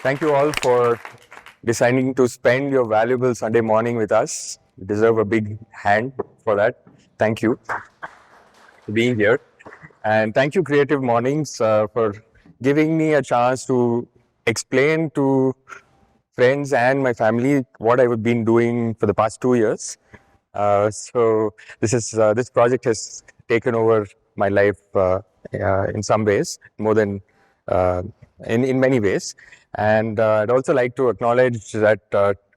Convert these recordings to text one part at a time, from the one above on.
Thank you all for deciding to spend your valuable Sunday morning with us. You deserve a big hand for that. Thank you for being here. And thank you, Creative Mornings, for giving me a chance to explain to friends and my family what I've been doing for the past 2 years. So this project has taken over my life in some ways, more than in many ways. And I'd also like to acknowledge that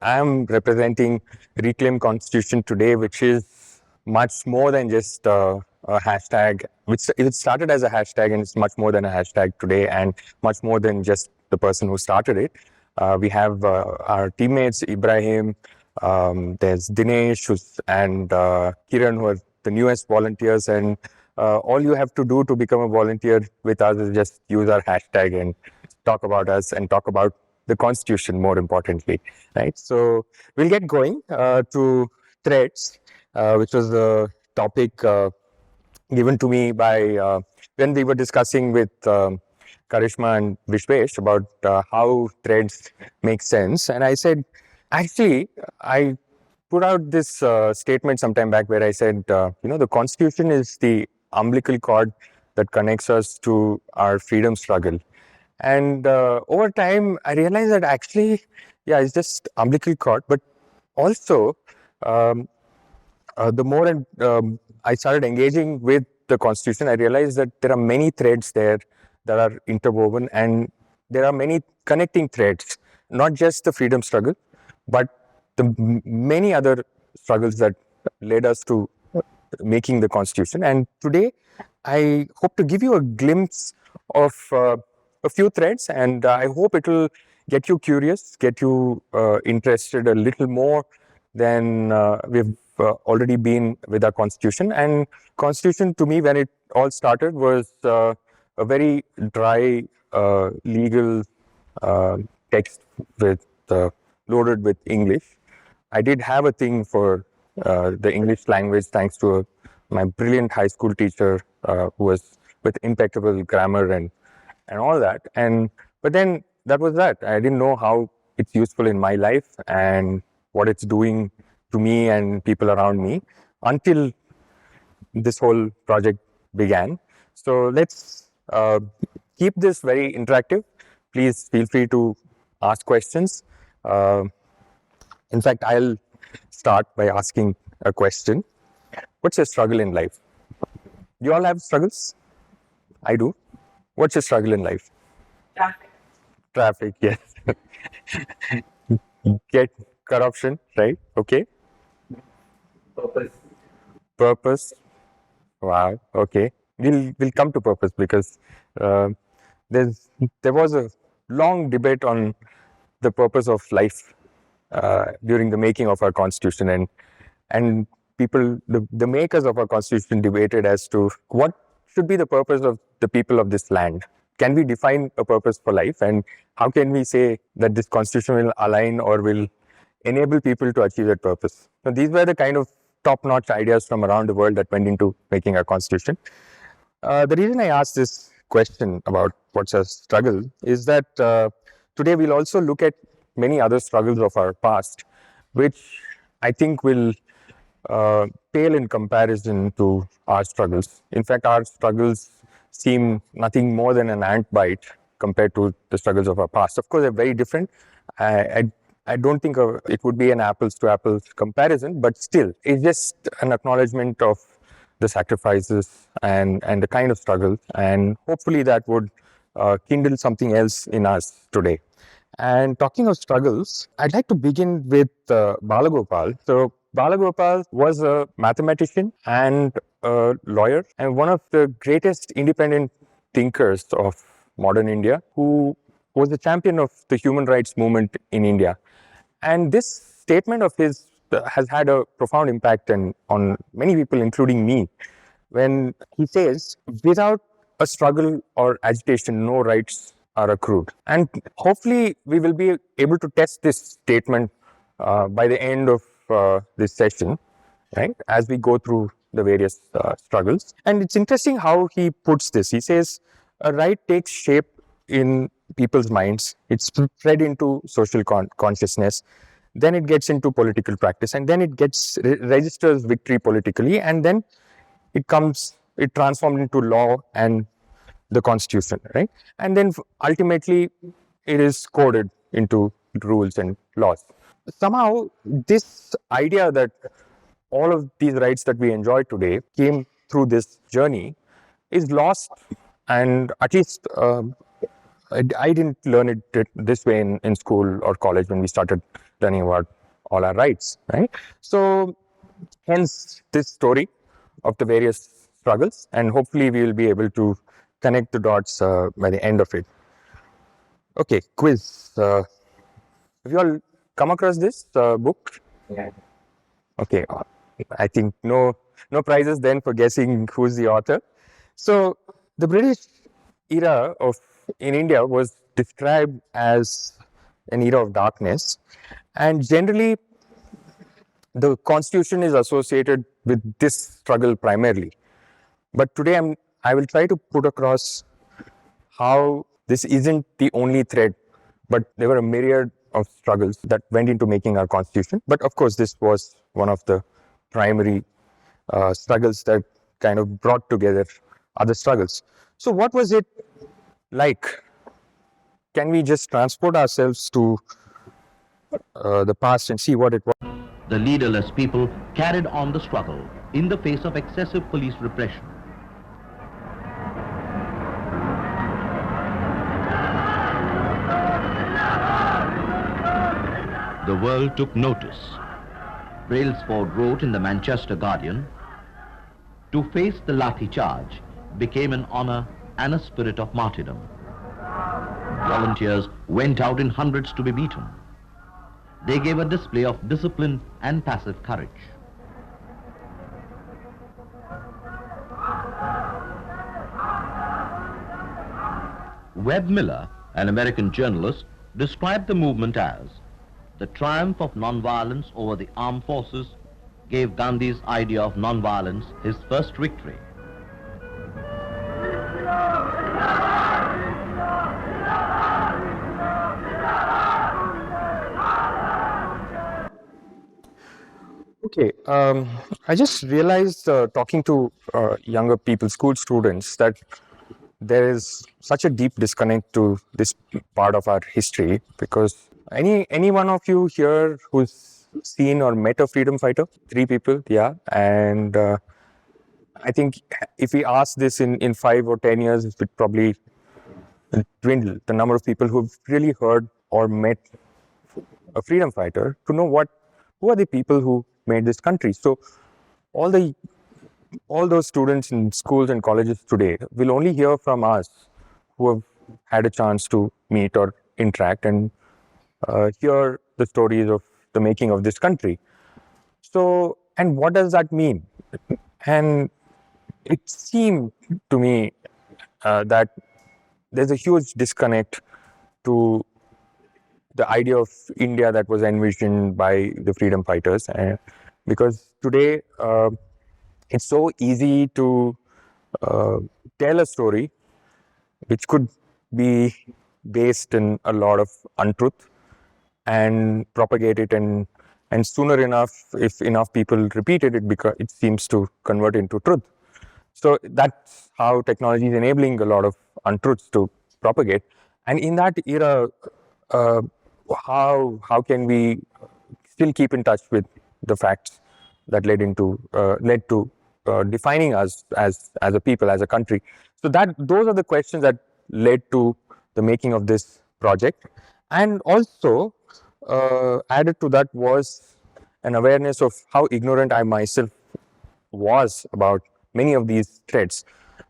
I am representing Reclaim Constitution today, which is much more than just a hashtag. Which it started as a hashtag, and it's much more than a hashtag today, and much more than just the person who started it. We have our teammates, Ibrahim, there's Dinesh and Kiran, who are the newest volunteers. And all you have to do to become a volunteer with us is just use our hashtag and talk about us and talk about the Constitution, more importantly, right? So we'll get going to threads, which was the topic given to me by when we were discussing with Karishma and Vishwesh about how threads make sense. And I said, actually, I put out this statement sometime back where I said, the Constitution is the umbilical cord that connects us to our freedom struggle. And over time, I realized that actually, it's just umbilical cord, but also the more I started engaging with the Constitution, I realized that there are many threads there that are interwoven, and there are many connecting threads, not just the freedom struggle, but the many other struggles that led us to making the Constitution. And today, I hope to give you a glimpse of a few threads, and I hope it will get you curious, get you interested a little more than we've already been with our Constitution. And Constitution, to me, when it all started, was a very dry legal text with loaded with English. I did have a thing for the English language thanks to my brilliant high school teacher who was with impeccable grammar and all that. But then that was that. I didn't know how it's useful in my life and what it's doing to me and people around me until this whole project began. So let's keep this very interactive. Please feel free to ask questions. In fact, I'll start by asking a question. What's your struggle in life? You all have struggles? I do. What's your struggle in life? Traffic, yes. Get corruption, right? Okay. Purpose. Wow. Okay. We'll come to purpose because there was a long debate on the purpose of life during the making of our Constitution, and people, the makers of our Constitution, debated as to what should be the purpose of the people of this land. Can we define a purpose for life, and how can we say that this Constitution will align or will enable people to achieve that purpose? So these were the kind of top-notch ideas from around the world that went into making our Constitution. The reason I asked this question about what's a struggle is that today we'll also look at many other struggles of our past, which I think will pale in comparison to our struggles. In fact, our struggles seem nothing more than an ant bite compared to the struggles of our past. Of course, they're very different. I don't think it would be an apples to apples comparison, but still, it's just an acknowledgement of the sacrifices and the kind of struggle, and hopefully that would kindle something else in us today. And talking of struggles, I'd like to begin with Balagopal. So Balagopal was a mathematician and a lawyer, and one of the greatest independent thinkers of modern India, who was the champion of the human rights movement in India. And this statement of his has had a profound impact on many people, including me, when he says, without a struggle or agitation, no rights are accrued. And hopefully we will be able to test this statement by the end of this session, right, as we go through the various struggles. And it's interesting how he puts this. He says, a right takes shape in people's minds, it's spread into social consciousness, then it gets into political practice, and then it gets registers victory politically, and then it transformed into law and the constitution, right? And then ultimately it is coded into rules and laws. Somehow this idea that all of these rights that we enjoy today came through this journey is lost, and at least I didn't learn it this way in school or college when we started learning about all our rights, right? So hence this story of the various struggles, and hopefully we will be able to connect the dots by the end of it. Okay, quiz. Have you all come across this book? Yeah. Okay, I think no prizes then for guessing who's the author. So the British era of in India was described as an era of darkness, and generally the constitution is associated with this struggle primarily. But today I will try to put across how this isn't the only thread, but there were a myriad of struggles that went into making our constitution. But of course, this was one of the primary struggles that kind of brought together other struggles. So what was it like? Can we just transport ourselves to the past and see what it was? The leaderless people carried on the struggle in the face of excessive police repression. The world took notice. Brailsford wrote in the Manchester Guardian, "To face the lathi charge became an honor and a spirit of martyrdom. Volunteers went out in hundreds to be beaten. They gave a display of discipline and passive courage." Webb Miller, an American journalist, described the movement as the triumph of nonviolence over the armed forces gave Gandhi's idea of nonviolence his first victory. Okay, I just realized talking to younger people, school students, that there is such a deep disconnect to this part of our history, because any one of you here who's seen or met a freedom fighter? 3 people, yeah. And I think if we ask this in 5 or 10 years, it would probably dwindle, the number of people who've really heard or met a freedom fighter, to know who are the people who made this country. So all those students in schools and colleges today will only hear from us who have had a chance to meet or interact and hear the stories of the making of this country. So, and what does that mean? And it seemed to me that there's a huge disconnect to the idea of India that was envisioned by the freedom fighters, because today it's so easy to tell a story which could be based in a lot of untruth and propagate it, and sooner enough, if enough people repeat it, it seems to convert into truth. So that's how technology is enabling a lot of untruths to propagate. And in that era, how can we still keep in touch with the facts that led to defining us as a people, as a country? So those are the questions that led to the making of this project. And also added to that was an awareness of how ignorant I myself was about many of these threads.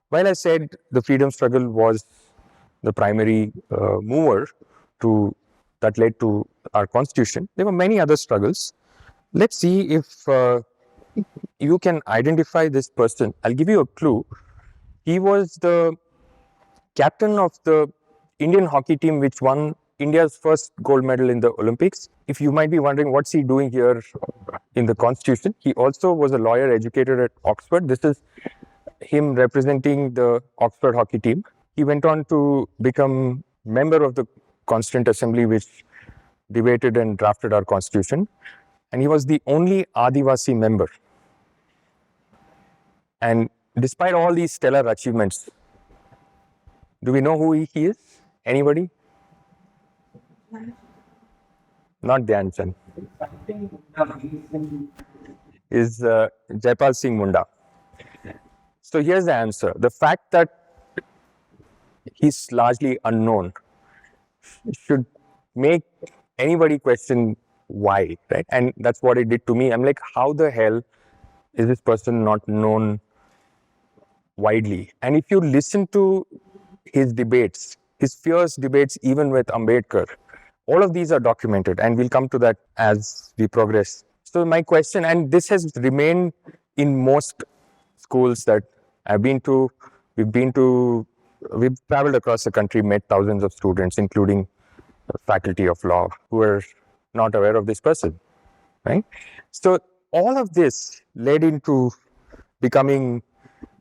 While I said the freedom struggle was the primary mover that led to our constitution, there were many other struggles. Let's see if you can identify this person. I'll give you a clue. He was the captain of the Indian hockey team which won India's first gold medal in the Olympics. If you might be wondering what's he doing here in the constitution, he also was a lawyer educated at Oxford. This is him representing the Oxford hockey team. He went on to become member of the Constituent Assembly which debated and drafted our constitution, and he was the only Adivasi member. And despite all these stellar achievements, do we know who he is? Anybody? Not Dhyan Chand. Is Jaipal Singh Munda. So here's the answer. The fact that he's largely unknown should make anybody question why, right? And that's what it did to me. I'm like, how the hell is this person not known widely? And if you listen to his debates, his fierce debates, even with Ambedkar, all of these are documented, and we'll come to that as we progress. So my question, and this has remained in most schools that I've been to, we've traveled across the country, met thousands of students, including faculty of law, who are not aware of this person, right? So all of this led into becoming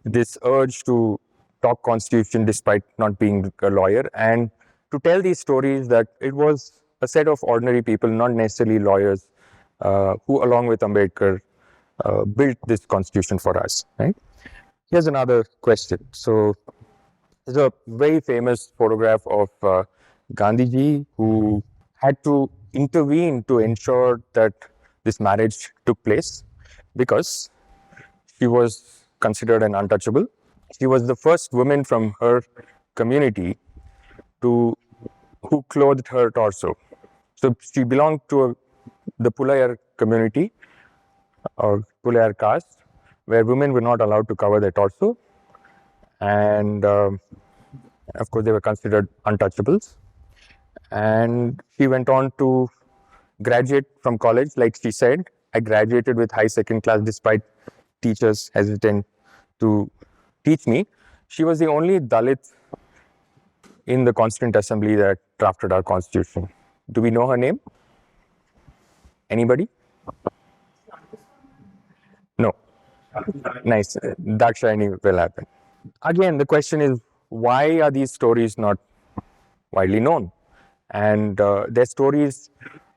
this urge to talk constitution despite not being a lawyer, and to tell these stories that it was a set of ordinary people, not necessarily lawyers, who along with Ambedkar built this constitution for us, right? Here's another question. So there's a very famous photograph of Gandhiji, who had to intervene to ensure that this marriage took place because she was considered an untouchable. She was the first woman from her community who clothed her torso. So she belonged to the Pulayar community or Pulayar caste, where women were not allowed to cover their torso, and of course they were considered untouchables. And she went on to graduate from college. Like she said, I graduated with high second class despite teachers hesitant to teach me. She was the only Dalit in the Constituent Assembly that drafted our constitution. Do we know her name? Anybody? No. Nice. Dakshayani will happen. Again, the question is, why are these stories not widely known? And their stories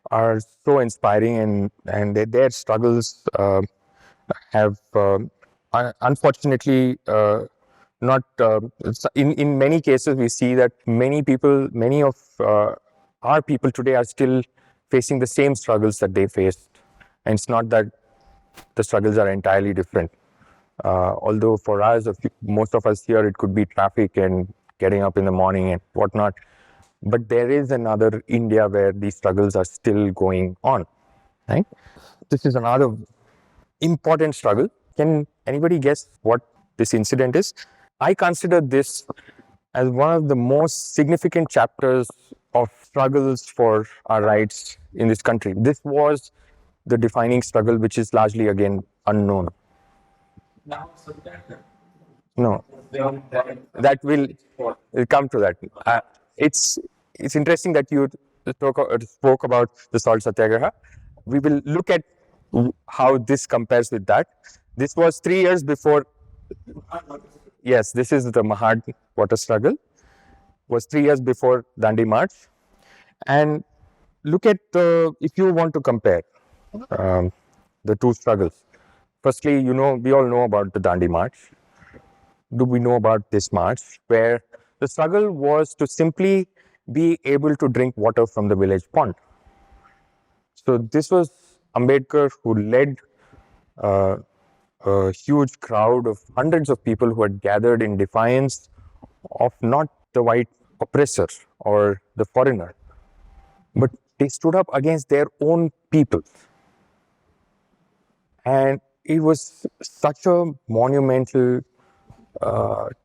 are so inspiring, and their struggles have unfortunately not in many cases we see that many of our people today are still facing the same struggles that they faced, and it's not that the struggles are entirely different. Although for us, most of us here, it could be traffic and getting up in the morning and whatnot. But there is another India where these struggles are still going on, right? This is another important struggle. Can anybody guess what this incident is? I consider this as one of the most significant chapters of struggles for our rights in this country. This was the defining struggle, which is largely, again, unknown. No, that will we'll come to that. It's interesting that you spoke about the salt satyagraha. We will look at how this compares with that. This was 3 years before. Yes, this is the Mahad water struggle. Was 3 years before Dandi March, and look at if you want to compare the two struggles. Firstly, we all know about the Dandi March. Do we know about this march, where the struggle was to simply be able to drink water from the village pond? So this was Ambedkar who led a huge crowd of hundreds of people who had gathered in defiance of not the white oppressor or the foreigner, but they stood up against their own people. And it was such a monumental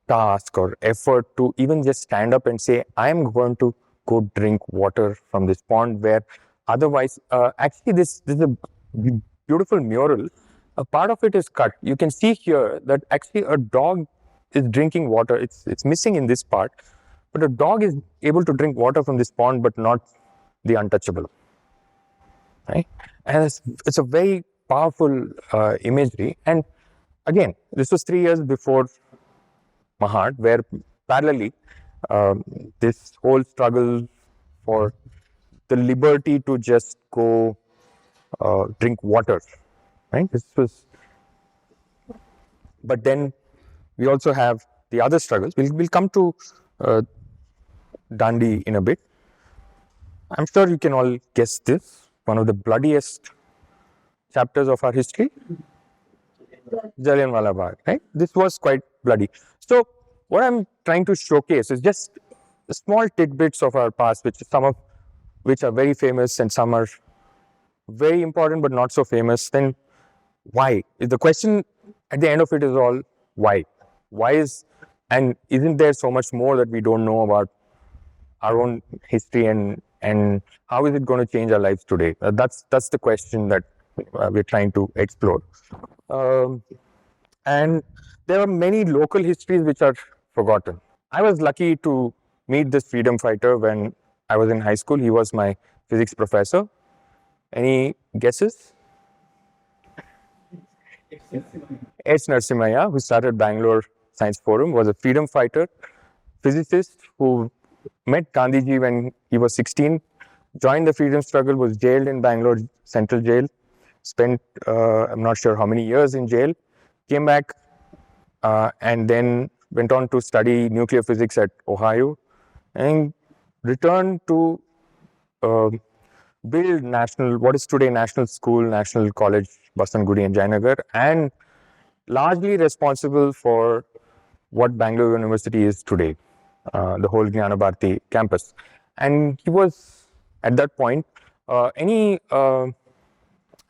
task or effort to even just stand up and say, I'm going to go drink water from this pond, where otherwise, actually this is a beautiful mural. A part of it is cut. You can see here that actually a dog is drinking water. It's missing in this part, but a dog is able to drink water from this pond, but not the untouchable, right? And it's a very powerful imagery. And again, this was 3 years before Mahad, where parallelly this whole struggle for the liberty to just go drink water, right? This was, but then we also have the other struggles. We'll come to Dandi in a bit. I'm sure you can all guess this. One of the bloodiest chapters of our history, Jallianwala Bagh, right? This was quite bloody. So what I'm trying to showcase is just small tidbits of our past, which some of which are very famous and some are very important but not so famous. Then why? The question at the end of it is all why? Why is, and isn't there so much more that we don't know about our own history, and how is it going to change our lives today? That's the question that we're trying to explore. And there are many local histories which are forgotten. I was lucky to meet this freedom fighter when I was in high school. He was my physics professor. Any guesses? S. Narasimhaya, who started Bangalore Science Forum, was a freedom fighter, physicist who met Gandhiji when he was 16, joined the freedom struggle, was jailed in Bangalore Central Jail, spent I'm not sure how many years in jail, came back and then went on to study nuclear physics at Ohio and returned to build what is today National School, National College, Basantgudi and Jayanagar, and largely responsible for what Bangalore University is today, the whole Jnana Bharati campus. And he was, at that point, any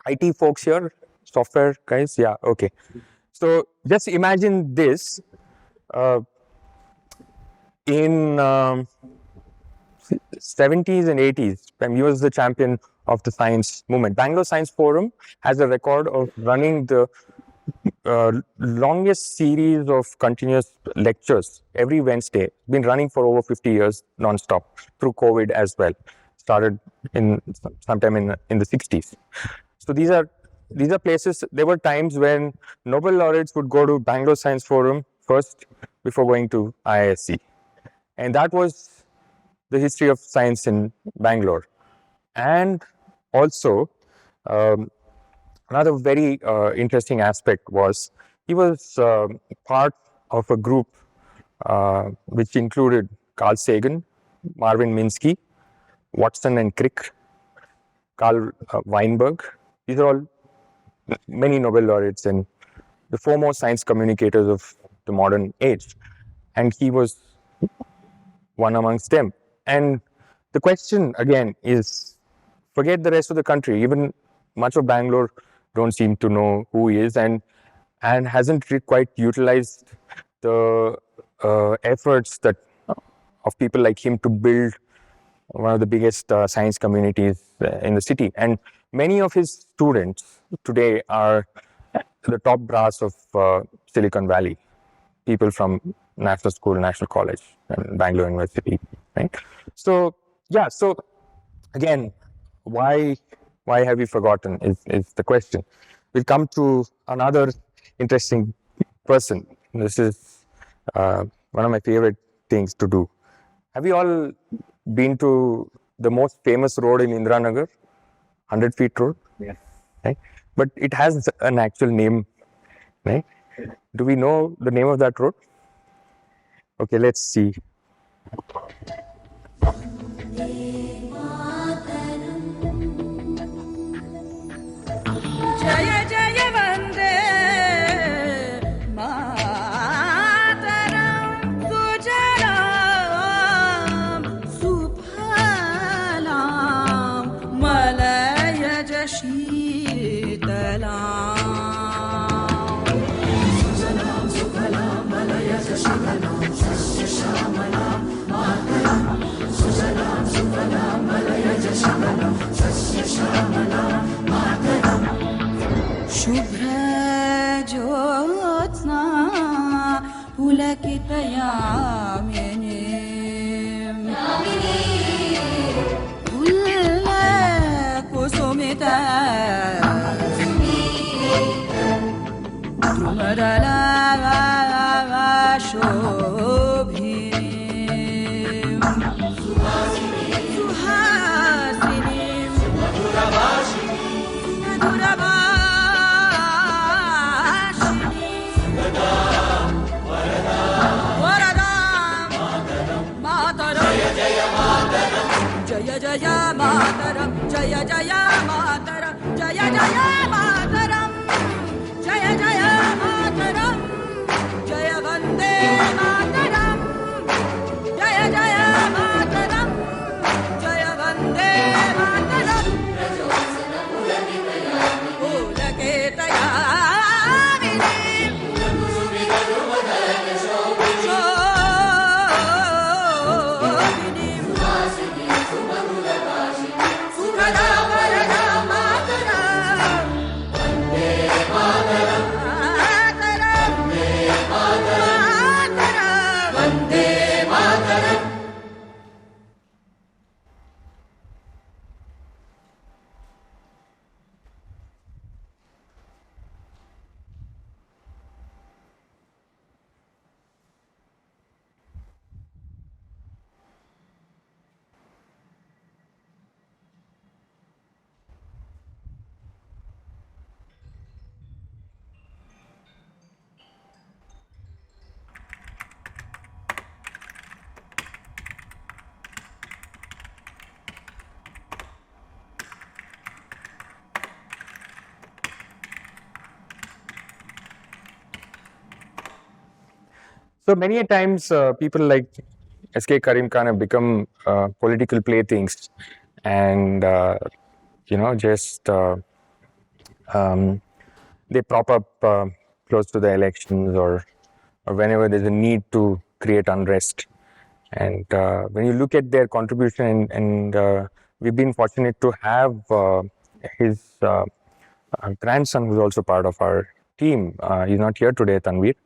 IT folks here, software guys? Yeah, okay. So just imagine this in 70s and 80s, when he was the champion of the science movement. Bangalore Science Forum has a record of running the longest series of continuous lectures every Wednesday. Been running for over 50 years non-stop through COVID as well. Started in sometime in the 60s. So these are places. There were times when Nobel laureates would go to Bangalore Science Forum first before going to IISc, and that was the history of science in Bangalore. And also, another very interesting aspect was he was part of a group which included Carl Sagan, Marvin Minsky, Watson and Crick, Carl Weinberg. These are all many Nobel laureates and the foremost science communicators of the modern age. And he was one amongst them. And the question again is, forget the rest of the country, even much of Bangalore don't seem to know who he is, and hasn't quite utilized the efforts that of people like him to build one of the biggest science communities in the city. And many of his students today are the top brass of Silicon Valley, people from National School, National College, and Bangalore University, right? So yeah, so again, why have we forgotten is the question. We'll come to another interesting person. This is one of my favorite things to do. Have you all been to the most famous road in Indiranagar, 100 Feet Road? Yes. Right? But it has an actual name, right? Do we know the name of that road? Okay, let's see. Jaya Jaya Vande Mataram Gujaram Subhalam Malaya Jashitalam Sujalam Subhalam Malaya Jashitalam Shashamalam Mataram Sujalam Subhalam Malaya Jashitalam Shashamalam Mataram Shubhra Jyotsna पुलकितयामिनी Kusumita द्रुमदला शोभिनी Jaya Jaya Mataram, Jaya Jaya Mataram, Jaya Jaya Mataram, Jaya Vande Mataram, Jaya Jaya Mataram, Jaya Vande Mataram. So many a times, people like S.K. Karim Khan have become political playthings, and just um, they prop up close to the elections, or whenever there's a need to create unrest. And when you look at their contribution, and we've been fortunate to have his grandson, who's also part of our team. He's not here today, Tanvir,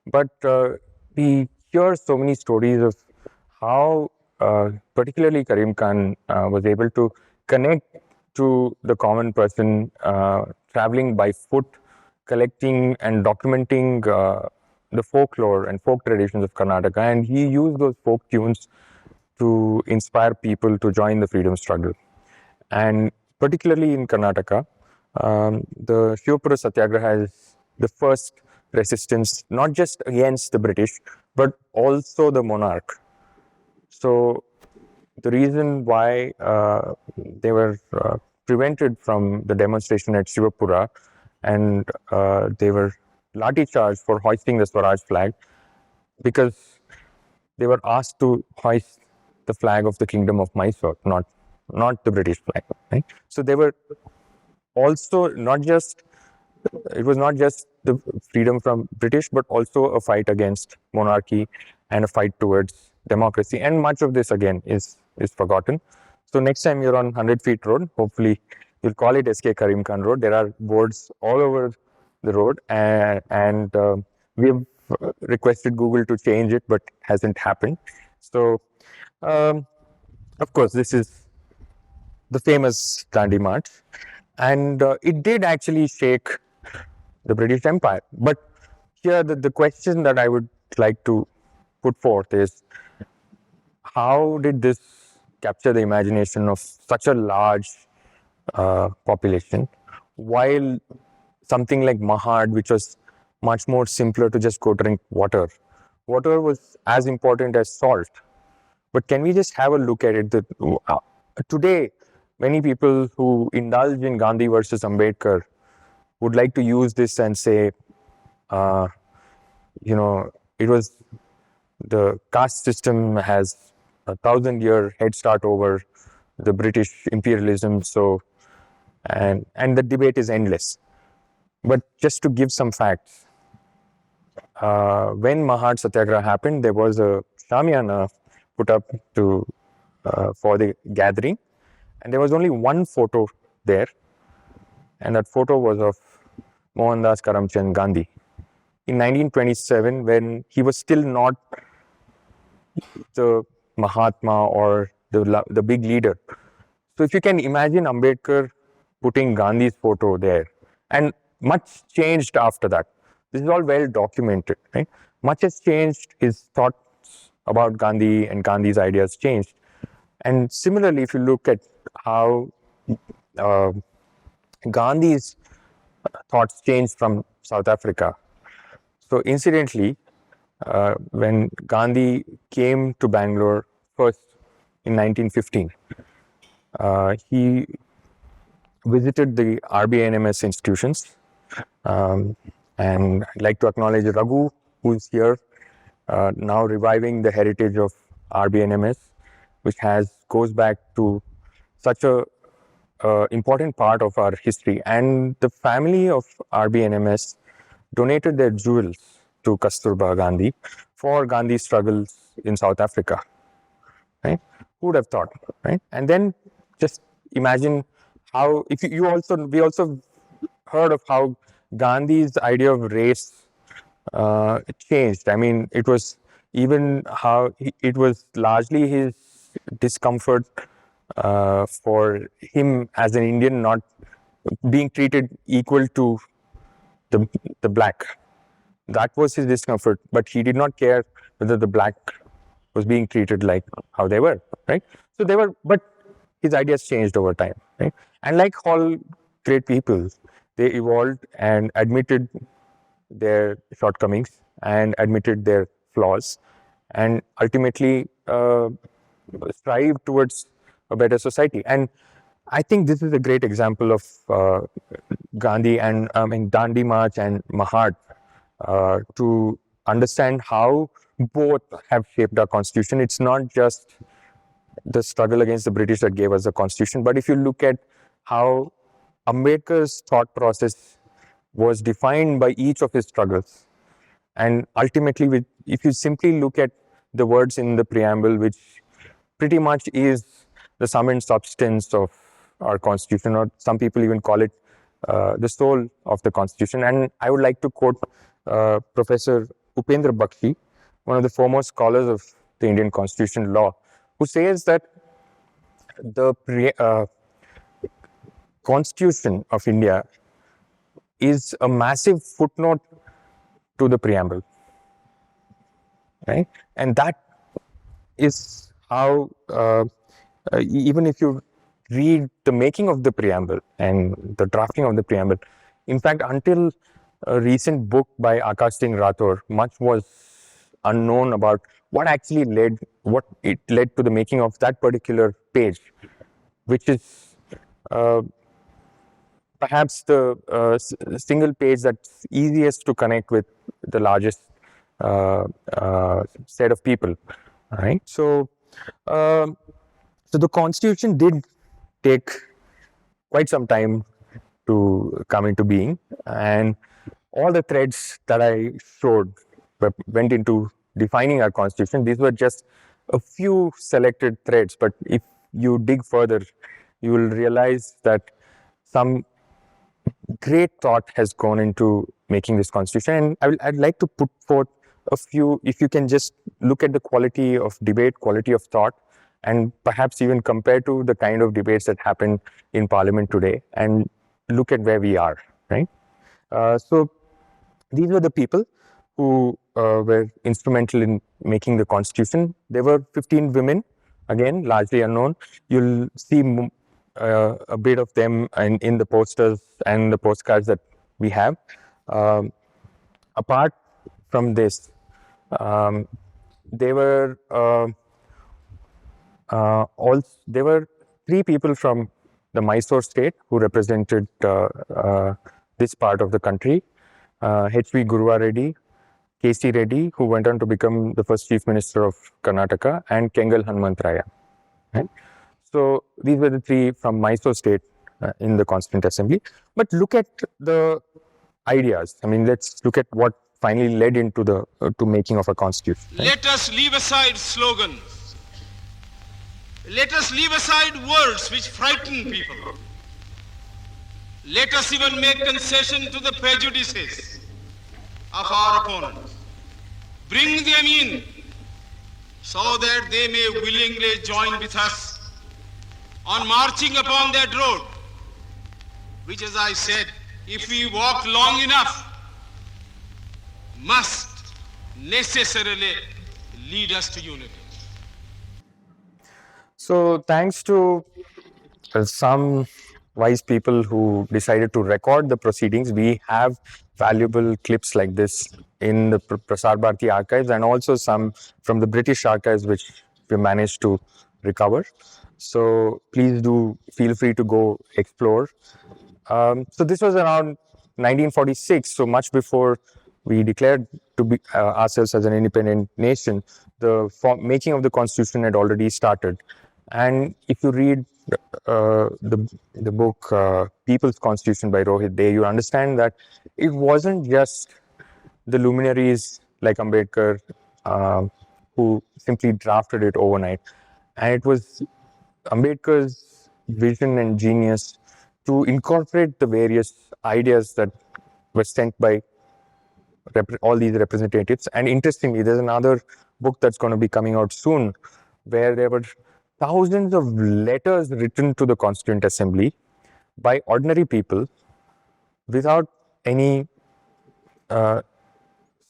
but we hear so many stories of how, particularly Karim Khan, was able to connect to the common person, traveling by foot, collecting and documenting the folklore and folk traditions of Karnataka, and he used those folk tunes to inspire people to join the freedom struggle. And particularly in Karnataka, the Shivapura Satyagraha is the first resistance, not just against the British, but also the monarch. So the reason why they were prevented from the demonstration at Shivapura, and they were lathi charged for hoisting the Swaraj flag, because they were asked to hoist the flag of the Kingdom of Mysore, not the British flag. Right? So they were also not just, it was not just the freedom from British, but also a fight against monarchy and a fight towards democracy. And much of this again is forgotten. So next time you're on 100 Feet Road, hopefully you'll call it SK Karim Khan Road. There are boards all over the road, and we have requested Google to change it, but hasn't happened. So of course, this is the famous Dandi March, and it did actually shake the British Empire. But here, the question that I would like to put forth is, how did this capture the imagination of such a large population, while something like Mahad, which was much more simpler to just go drink water, was as important as salt. But can we just have a look at it? Today, many people who indulge in Gandhi versus Ambedkar would like to use this and say, it was, the caste system has 1,000-year head start over the British imperialism. So, and the debate is endless. But just to give some facts, when Mahad Satyagraha happened, there was a shamiana put up to for the gathering, and there was only one photo there, and that photo was of Mohandas Karamchand Gandhi in 1927, when he was still not the Mahatma or the big leader. So if you can imagine Ambedkar putting Gandhi's photo there, and much changed after that. This is all well documented, right? Much has changed. His thoughts about Gandhi and Gandhi's ideas changed. And similarly, if you look at how Gandhi's thoughts changed from South Africa. So incidentally, when Gandhi came to Bangalore first in 1915, he visited the RBNMS institutions. And I'd like to acknowledge Raghu, who's here now reviving the heritage of RBNMS, which goes back to such a important part of our history. And the family of RBNMS donated their jewels to Kasturba Gandhi for Gandhi's struggles in South Africa. Right? Who would have thought? Right? And then just imagine how, if you also, we also heard of how Gandhi's idea of race changed. I mean, it was even how it was largely his discomfort for him as an Indian not being treated equal to the black. That was his discomfort, but he did not care whether the black was being treated like how they were, right? So they were, but his ideas changed over time, right? And like all great people, they evolved and admitted their shortcomings and admitted their flaws and ultimately strive towards a better society. And I think this is a great example of Gandhi and Dandi March and Mahat to understand how both have shaped our constitution. It's not just the struggle against the British that gave us the constitution, but if you look at how Ambedkar's thought process was defined by each of his struggles, and ultimately, if you simply look at the words in the preamble, which pretty much is the sum and substance of our constitution, or some people even call it the soul of the constitution. And I would like to quote Professor Upendra Bakshi, one of the foremost scholars of the Indian constitution law, who says that the constitution of India is a massive footnote to the preamble, right? And that is how, even if you read the making of the preamble and the drafting of the preamble, in fact, until a recent book by Akash Singh Rathore, much was unknown about what it led to the making of that particular page, which is perhaps the single page that's easiest to connect with the largest set of people, right? So the constitution did take quite some time to come into being, and all the threads that I showed went into defining our constitution. These were just a few selected threads, but if you dig further, you will realize that some great thought has gone into making this constitution. And I'd like to put forth a few, if you can just look at the quality of debate, quality of thought, and perhaps even compare to the kind of debates that happen in Parliament today, and look at where we are, right? So these were the people who were instrumental in making the constitution. There were 15 women, again, largely unknown. You'll see a bit of them in the posters and the postcards that we have. Apart from this, there were three people from the Mysore state who represented this part of the country. H.V. Guruva Reddy, K.C. Reddy, who went on to become the first Chief Minister of Karnataka, and Kengal Hanumantraya. Right? So these were the three from Mysore state in the Constituent Assembly. But look at the ideas. I mean, let's look at what finally led into the to making of a constitution. Right? Let us leave aside slogans. Let us leave aside words which frighten people. Let us even make concession to the prejudices of our opponents. Bring them in so that they may willingly join with us on marching upon that road, which, as I said, if we walk long enough, must necessarily lead us to unity. So thanks to some wise people who decided to record the proceedings, we have valuable clips like this in the Prasar Bharati archives, and also some from the British archives which we managed to recover. So please do feel free to go explore. So this was around 1946, so much before we declared to be ourselves as an independent nation. The making of the constitution had already started, and if you read the book People's Constitution by Rohit Day, you understand that it wasn't just the luminaries like Ambedkar who simply drafted it overnight, and it was Ambedkar's vision and genius to incorporate the various ideas that were sent by all these representatives. And interestingly, there's another book that's going to be coming out soon where there were thousands of letters written to the Constituent Assembly by ordinary people without any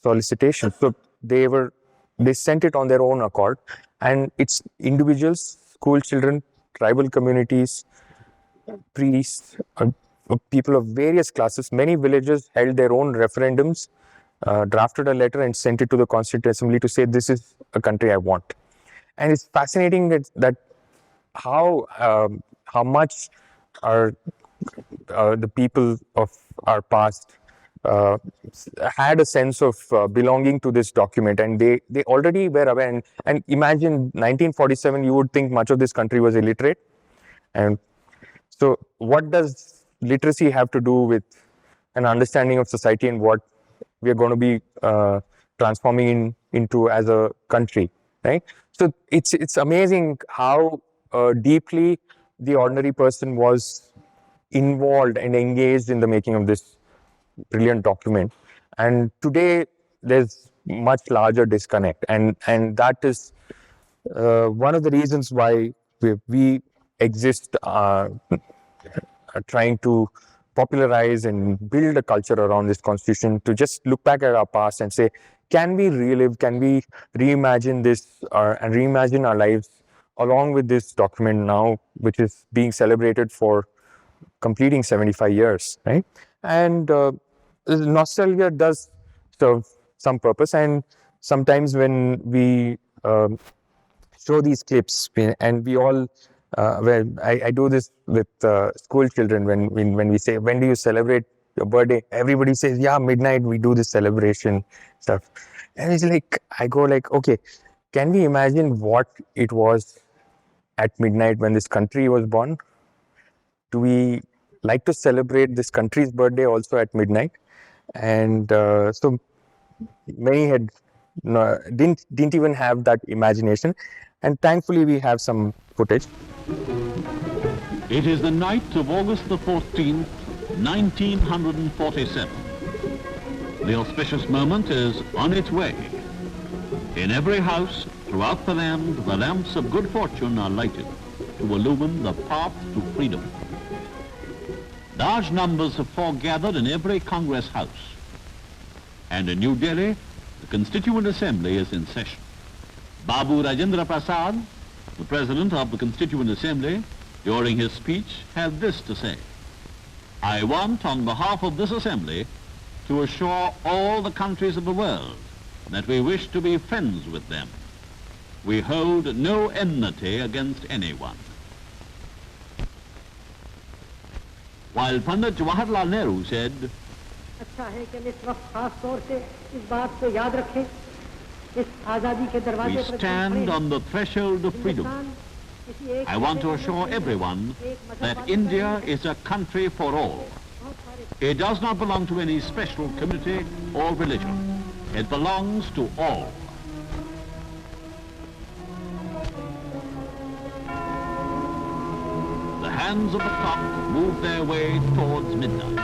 solicitation. So they sent it on their own accord, and it's individuals, school children, tribal communities, priests, people of various classes. Many villages held their own referendums, drafted a letter and sent it to the Constituent Assembly to say, this is a country I want. And it's fascinating that how much our the people of our past had a sense of belonging to this document, and they already were aware. And imagine 1947, you would think much of this country was illiterate. And so what does literacy have to do with an understanding of society and what we are going to be transforming into as a country, right? So it's amazing how deeply the ordinary person was involved and engaged in the making of this brilliant document. And today there's much larger disconnect, and that is one of the reasons why we exist, trying to popularize and build a culture around this constitution, to just look back at our past and say, can we relive, can we reimagine this and reimagine our lives along with this document now, which is being celebrated for completing 75 years, right? And nostalgia does serve some purpose, and sometimes when we show these clips, and we all I do this with school children, when we say, when do you celebrate your birthday? Everybody says, yeah, midnight we do this celebration stuff. And it's like, I go like, okay, can we imagine what it was at midnight when this country was born? Do we like to celebrate this country's birthday also at midnight? And so many had didn't even have that imagination, and thankfully we have some footage. It is the night of August the 14th, 1947. The auspicious moment is on its way. In every house throughout the land, the lamps of good fortune are lighted to illumine the path to freedom. Large numbers have foregathered in every Congress house. And in New Delhi, the Constituent Assembly is in session. Babu Rajendra Prasad, the President of the Constituent Assembly, during his speech, had this to say: I want, on behalf of this Assembly, to assure all the countries of the world that we wish to be friends with them. We hold no enmity against anyone. While Pandit Jawaharlal Nehru said, अच्छा है कि हम इस वक्त खास तौर से इस बात को याद रखें, इस आज़ादी के दरवाजे we पर stand on the threshold of freedom. I want to assure everyone that India is a country for all. It does not belong to any special community or religion. It belongs to all. The hands of the clock move their way towards midnight.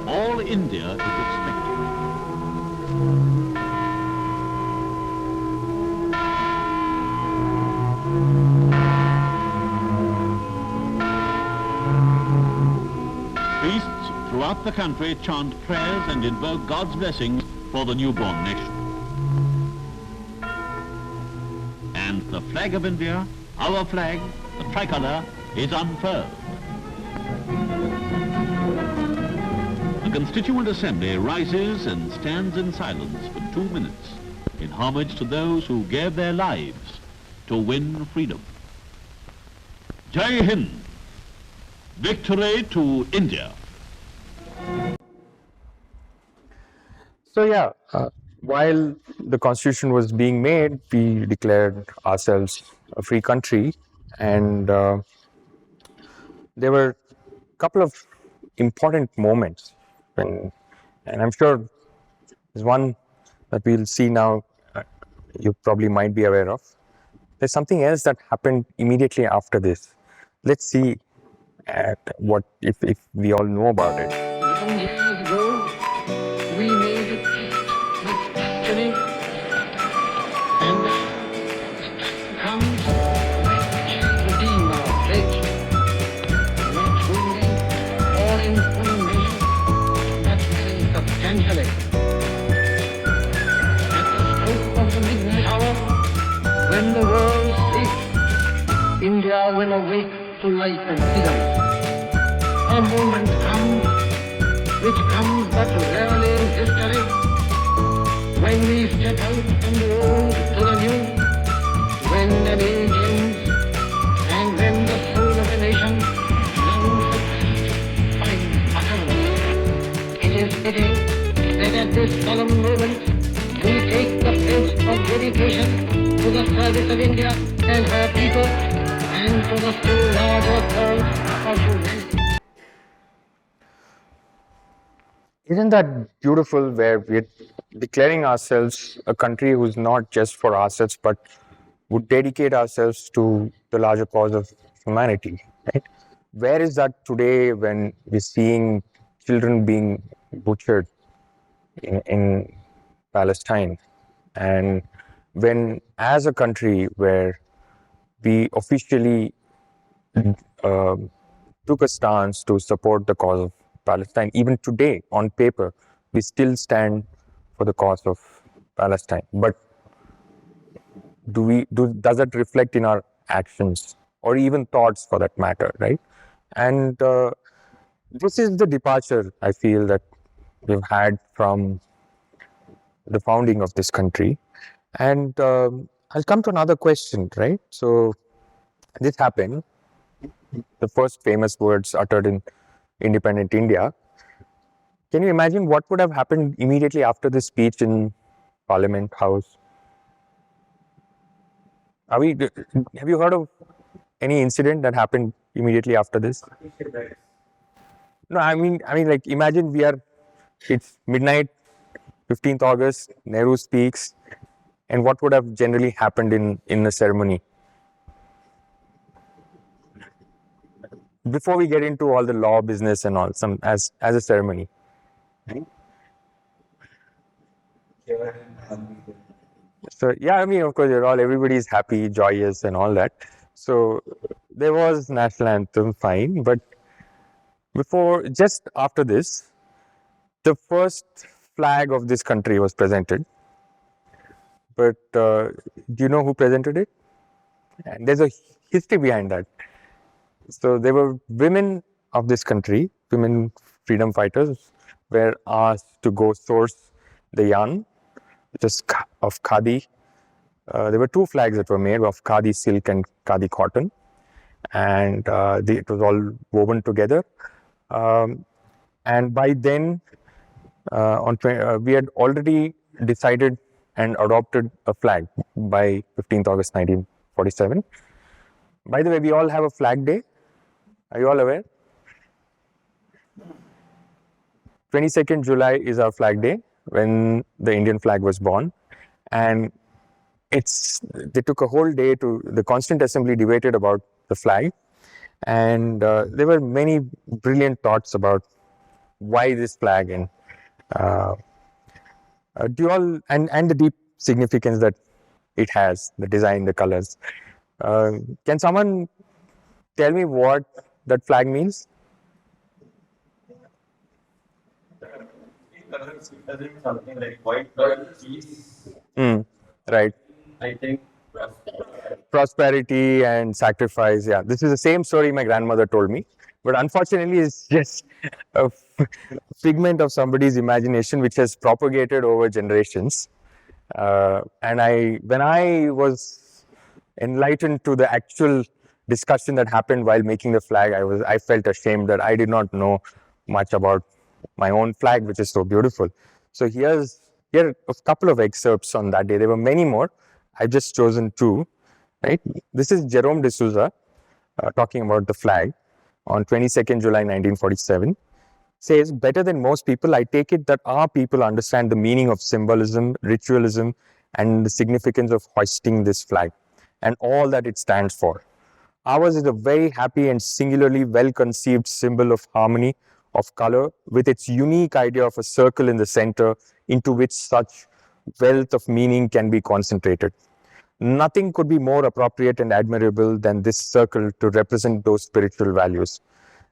All India is expecting. Priests throughout the country chant prayers and invoke God's blessings for the newborn nation. And the flag of India, our flag, the tricolour, is unfurled. The Constituent Assembly rises and stands in silence for 2 minutes in homage to those who gave their lives to win freedom. Jai Hind. Victory to India. So yeah, while the constitution was being made, we declared ourselves a free country, and there were a couple of important moments when, and I'm sure there's one that we'll see now. You probably might be aware of. There's something else that happened immediately after this. Let's see at what if we all know about it. Long years ago, we made it with destiny, and comes to redeem our pledge, not only or in full measure, but very substantially. At the stroke of the midnight hour, when the world sleeps, India will awake to life and freedom. A moment comes, which comes but rarely in history, when we step out from the old to the new, when the day ends, and when the soul of a nation longs for peace, finds utterance. It is fitting that at this solemn moment we take the pledge of dedication to the service of India and her people, and to the still larger cause of humanity. Isn't that beautiful where we're declaring ourselves a country who's not just for ourselves, but would dedicate ourselves to the larger cause of humanity, right? Where is that today when we're seeing children being butchered in Palestine? And when, as a country where we officially uh, took a stance to support the cause of Palestine, even today, on paper, we still stand for the cause of Palestine. But does it reflect in our actions or even thoughts, for that matter, right? And this is the departure I feel that we've had from the founding of this country. And I'll come to another question, right? So this happened, the first famous words uttered in independent India. Can you imagine what would have happened immediately after this speech in Parliament House? Have you heard of any incident that happened immediately after this? No, like imagine it's midnight, 15th August, Nehru speaks, and what would have generally happened in the ceremony? Before we get into all the law business and all, as a ceremony. Right? So yeah, of course, everybody's happy, joyous, and all that. So there was national anthem, fine, but just after this, the first flag of this country was presented. But do you know who presented it? And there's a history behind that. So there were women of this country, women freedom fighters, were asked to go source the yarn, which is of khadi. There were two flags that were made of khadi silk and khadi cotton, and it was all woven together. And by then, we had already decided and adopted a flag by 15th August 1947. By the way, we all have a flag day. Are you all aware? 22nd July is our flag day, when the Indian flag was born. And they took a whole day the Constituent Assembly debated about the flag. And there were many brilliant thoughts about why this flag, and and the deep significance that it has, the design, the colors. Can someone tell me what that flag means? Something like white peace. Right. I think Prosperity and sacrifice. Yeah, this is the same story my grandmother told me, but unfortunately, it's just a figment of somebody's imagination, which has propagated over generations. And when I was enlightened to the actual discussion that happened while making the flag, I felt ashamed that I did not know much about my own flag, which is so beautiful. So here are a couple of excerpts on that day. There were many more. I've just chosen two. Right. This is Jerome D'Souza talking about the flag on 22nd July 1947. Says, better than most people, I take it that our people understand the meaning of symbolism, ritualism, and the significance of hoisting this flag and all that it stands for. Ours is a very happy and singularly well-conceived symbol of harmony, of color, with its unique idea of a circle in the center into which such wealth of meaning can be concentrated. Nothing could be more appropriate and admirable than this circle to represent those spiritual values.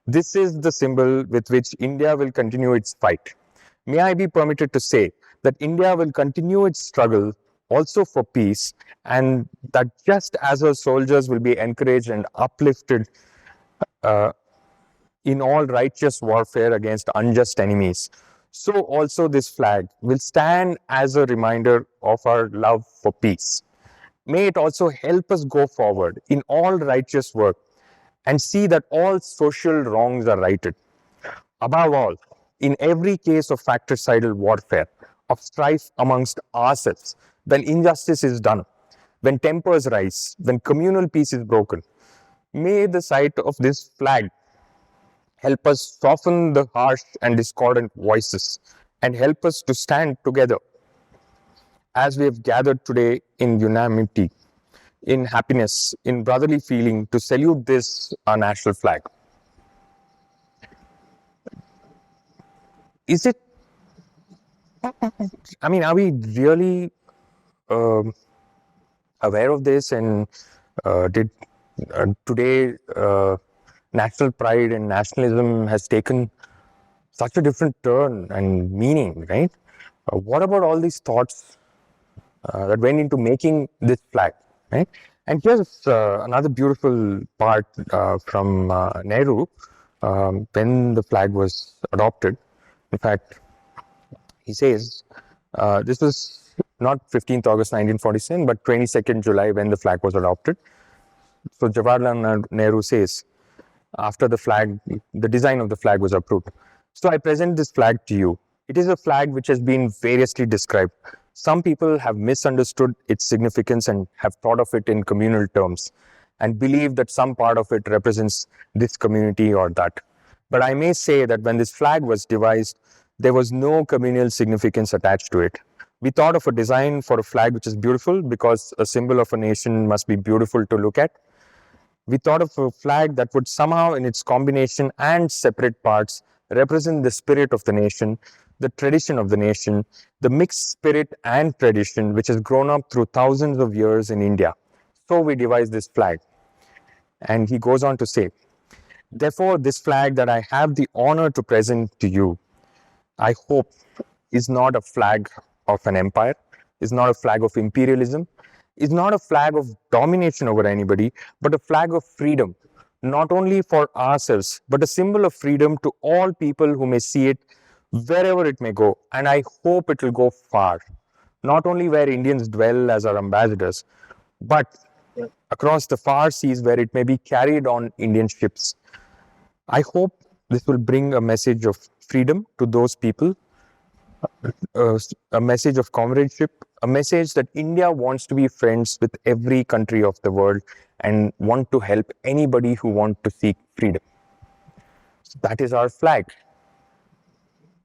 This is the symbol with which India will continue its fight. May I be permitted to say that India will continue its struggle also for peace, and that just as her soldiers will be encouraged and uplifted in all righteous warfare against unjust enemies, so also this flag will stand as a reminder of our love for peace. May it also help us go forward in all righteous work and see that all social wrongs are righted. Above all, in every case of fratricidal warfare, of strife amongst ourselves, when injustice is done, when tempers rise, when communal peace is broken, may the sight of this flag help us soften the harsh and discordant voices and help us to stand together as we have gathered today in unanimity, in happiness, in brotherly feeling to salute this, our national flag. Is it, I mean, are we really aware of this? And did today national pride and nationalism has taken such a different turn and meaning, right? What about all these thoughts that went into making this flag, right? And here's another beautiful part from Nehru when the flag was adopted. In fact, he says this was not 15th August 1947, but 22nd July when the flag was adopted. So Jawaharlal Nehru says, after the design of the flag was approved. So I present this flag to you. It is a flag which has been variously described. Some people have misunderstood its significance and have thought of it in communal terms and believe that some part of it represents this community or that. But I may say that when this flag was devised, there was no communal significance attached to it. We thought of a design for a flag which is beautiful because a symbol of a nation must be beautiful to look at. We thought of a flag that would somehow, in its combination and separate parts, represent the spirit of the nation, the tradition of the nation, the mixed spirit and tradition which has grown up through thousands of years in India. So we devised this flag. And he goes on to say, therefore, this flag that I have the honor to present to you, I hope, is not a flag of an empire, is not a flag of imperialism, is not a flag of domination over anybody, but a flag of freedom, not only for ourselves, but a symbol of freedom to all people who may see it wherever it may go. And I hope it will go far, not only where Indians dwell as our ambassadors, but across the far seas where it may be carried on Indian ships. I hope this will bring a message of freedom to those people, a message of comradeship, a message that India wants to be friends with every country of the world and want to help anybody who wants to seek freedom. So that is our flag.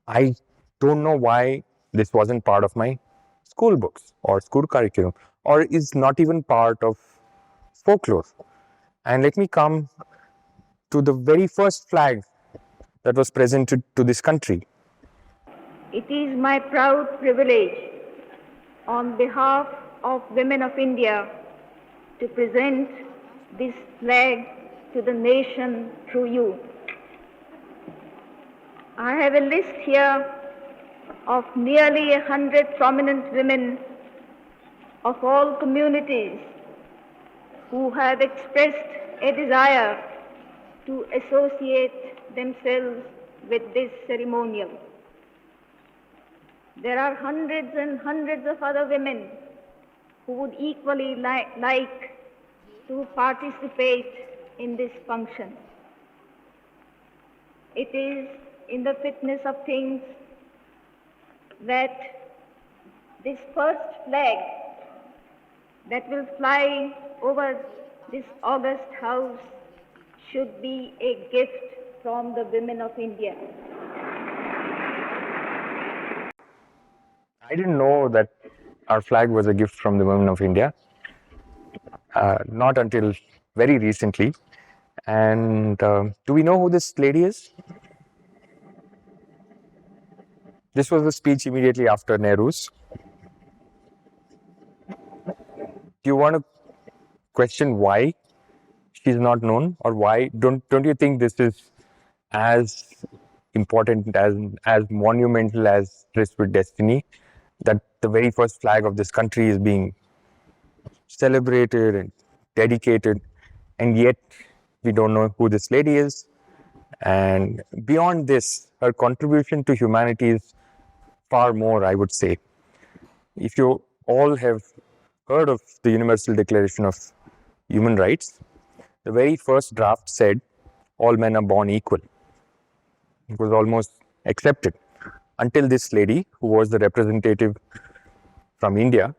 I don't know why this wasn't part of my school books or school curriculum, or is not even part of folklore. And let me come to the very first flag that was presented to this country. It is my proud privilege on behalf of women of India to present this flag to the nation through you. I have a list here of nearly 100 prominent women of all communities who have expressed a desire to associate themselves with this ceremonial. There are hundreds and hundreds of other women who would equally like to participate in this function. It is in the fitness of things that this first flag that will fly over this august house should be a gift from the women of India. I didn't know that our flag was a gift from the women of India, not until very recently. And do we know who this lady is? This was the speech immediately after Nehru's. Do you want to question why she's not known, or why don't you think this is as important, as monumental as Tryst with Destiny, that the very first flag of this country is being celebrated and dedicated, and yet we don't know who this lady is? And beyond this, her contribution to humanity is far more, I would say. If you all have heard of the Universal Declaration of Human Rights, the very first draft said all men are born equal. It was almost accepted until this lady, who was the representative from India,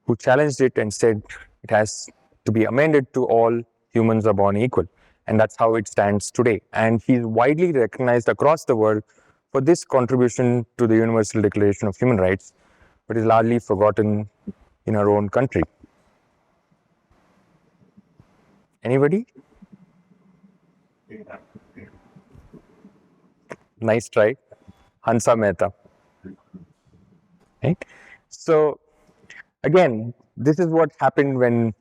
who challenged it and said it has to be amended to all humans are born equal. And that's how it stands today. And she's widely recognized across the world for this contribution to the Universal Declaration of Human Rights, but is largely forgotten in our own country. Anybody? Nice try. Hansa Mehta. Right? So, again, this is what happened when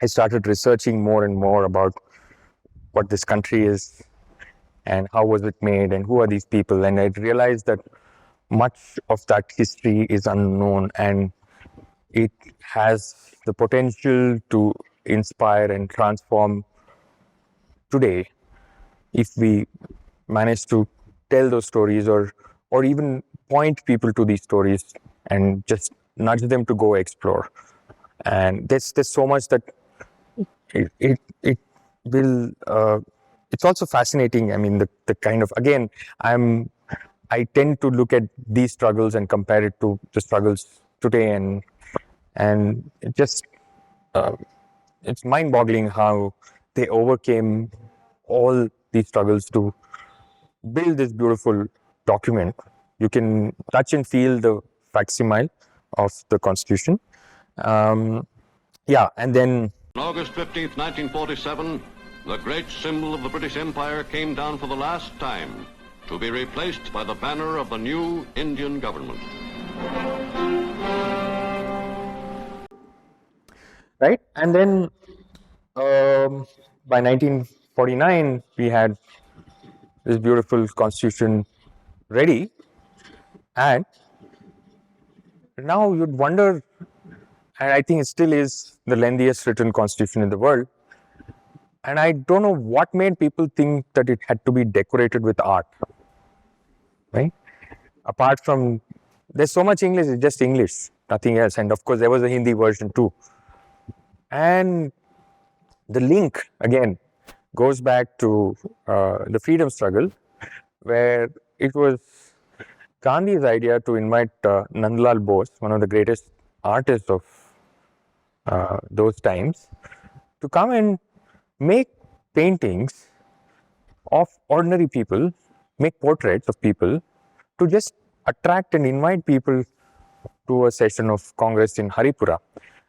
I started researching more and more about what this country is and how was it made and who are these people. And I realized that much of that history is unknown, and it has the potential to inspire and transform today if we manage to tell those stories, or even point people to these stories and just nudge them to go explore. And there's so much that it will it's also fascinating. I mean, the kind of, again, I tend to look at these struggles and compare it to the struggles today, and it just it's mind-boggling how they overcame all these struggles to build this beautiful document. You can touch and feel the facsimile of the Constitution. And then On August 15th, 1947, the great symbol of the British Empire came down for the last time to be replaced by the banner of the new Indian government. right, and then by 1949 we had this beautiful Constitution ready, and now you'd wonder, and I think it still is the lengthiest written Constitution in the world. And I don't know what made people think that it had to be decorated with art, right? Apart from, there's so much English, it's just English, nothing else. And of course, there was a Hindi version too. And the link, again, goes back to the freedom struggle, where it was Gandhi's idea to invite Nandlal Bose, one of the greatest artists of those times, to come and make paintings of ordinary people, make portraits of people, to just attract and invite people to a session of Congress in Haripura.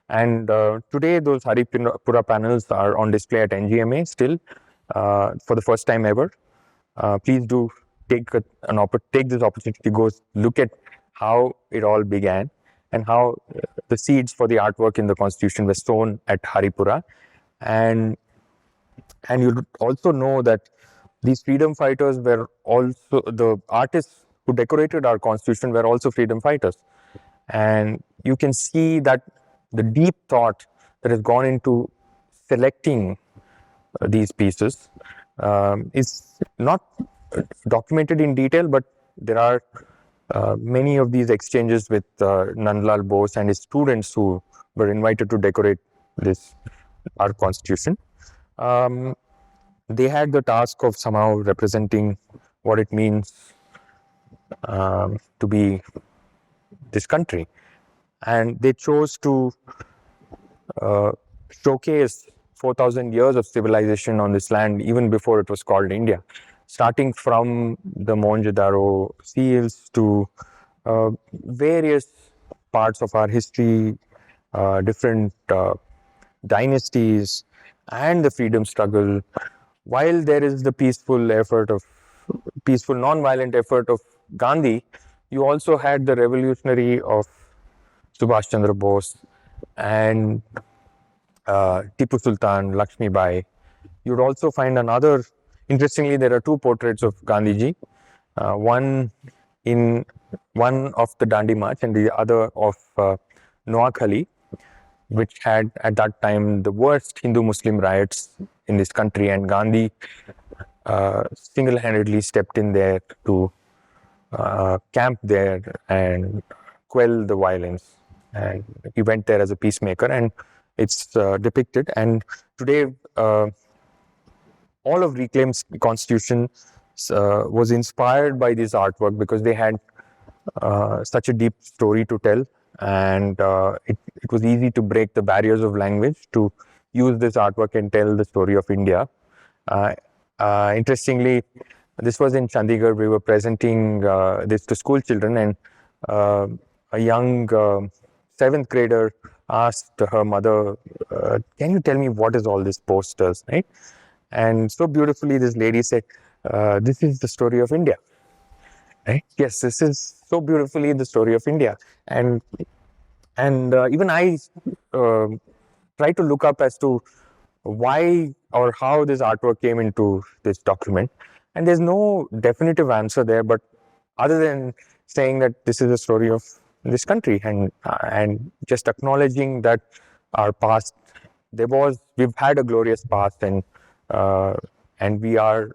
And today those Haripura panels are on display at NGMA still for the first time ever. Please do take this opportunity to go look at how it all began and how the seeds for the artwork in the Constitution were sown at Haripura. And you also know that these freedom fighters were also, the artists who decorated our Constitution were also freedom fighters. And you can see that the deep thought that has gone into selecting these pieces is not documented in detail, but there are many of these exchanges with Nandlal Bose and his students who were invited to decorate our Constitution. they had the task of somehow representing what it means to be this country, and they chose to showcase 4,000 years of civilization on this land even before it was called India, starting from the Mohenjo-daro seals to various parts of our history, different dynasties, and the freedom struggle. While there is the peaceful non-violent effort of Gandhi, you also had the revolutionary of Subhash Chandra Bose and Tipu Sultan, Lakshmi Bai. You'd also find another, interestingly, there are two portraits of Gandhiji, one in one of the Dandi March and the other of Noakhali, which had at that time the worst Hindu-Muslim riots in this country, and Gandhi single-handedly stepped in there to camp there and quell the violence. And he went there as a peacemaker, and it's depicted. And today, all of Reclaim's constitution was inspired by this artwork because they had such a deep story to tell, and it was easy to break the barriers of language to use this artwork and tell the story of India. Interestingly, this was in Chandigarh. We were presenting this to school children, and a young 7th grader asked her mother, "Can you tell me what is all these posters?" Right? And so beautifully, this lady said, "This is the story of India." Right? Yes, this is so beautifully the story of India, and even I try to look up as to why or how this artwork came into this document, and there's no definitive answer there, but other than saying that this is the story of this country, and just acknowledging that our past, we've had a glorious past, and we are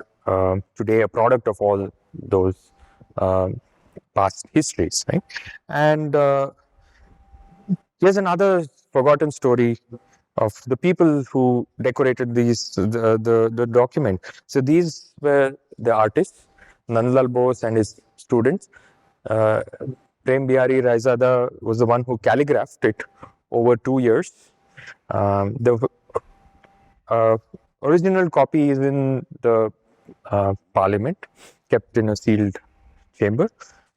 today a product of all those past histories, right? And here's another forgotten story of the people who decorated the document. So these were the artists, Nandlal Bose and his students. Prem Bihari Raizada was the one who calligraphed it over 2 years. The original copy is in the parliament, kept in a sealed chamber.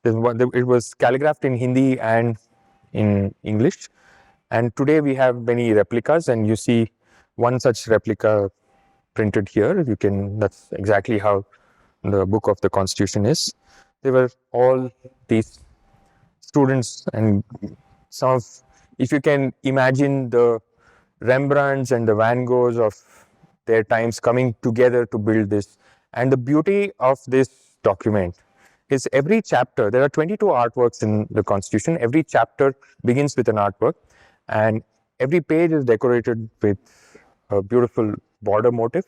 It was calligraphed in Hindi and in English. And today we have many replicas, and you see one such replica printed here. That's exactly how the book of the Constitution is. They were all these students, and if you can imagine the Rembrandts and the Van Goghs of their times coming together to build this. And the beauty of this document is every chapter, there are 22 artworks in the Constitution. Every chapter begins with an artwork, and every page is decorated with a beautiful border motif.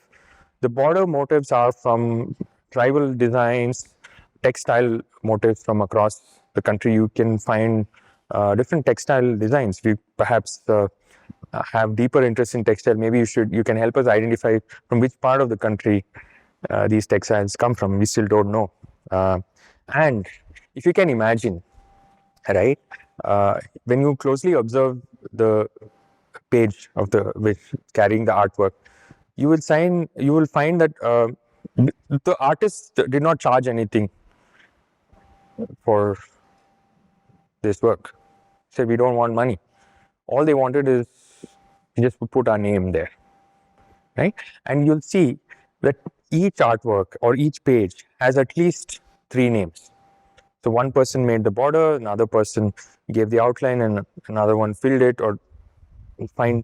The border motifs are from tribal designs, textile motifs from across the country. You can find different textile designs. We perhaps have deeper interest in textile. Maybe you can help us identify from which part of the country these textiles come from. We still don't know. And if you can imagine, right, when you closely observe the page of which carrying the artwork, you will find that the artist did not charge anything for this work. Said, we don't want money. All they wanted is just to put our name there, right? And you'll see that each artwork or each page has at least 3 names. So one person made the border, another person gave the outline, and another one filled it, or find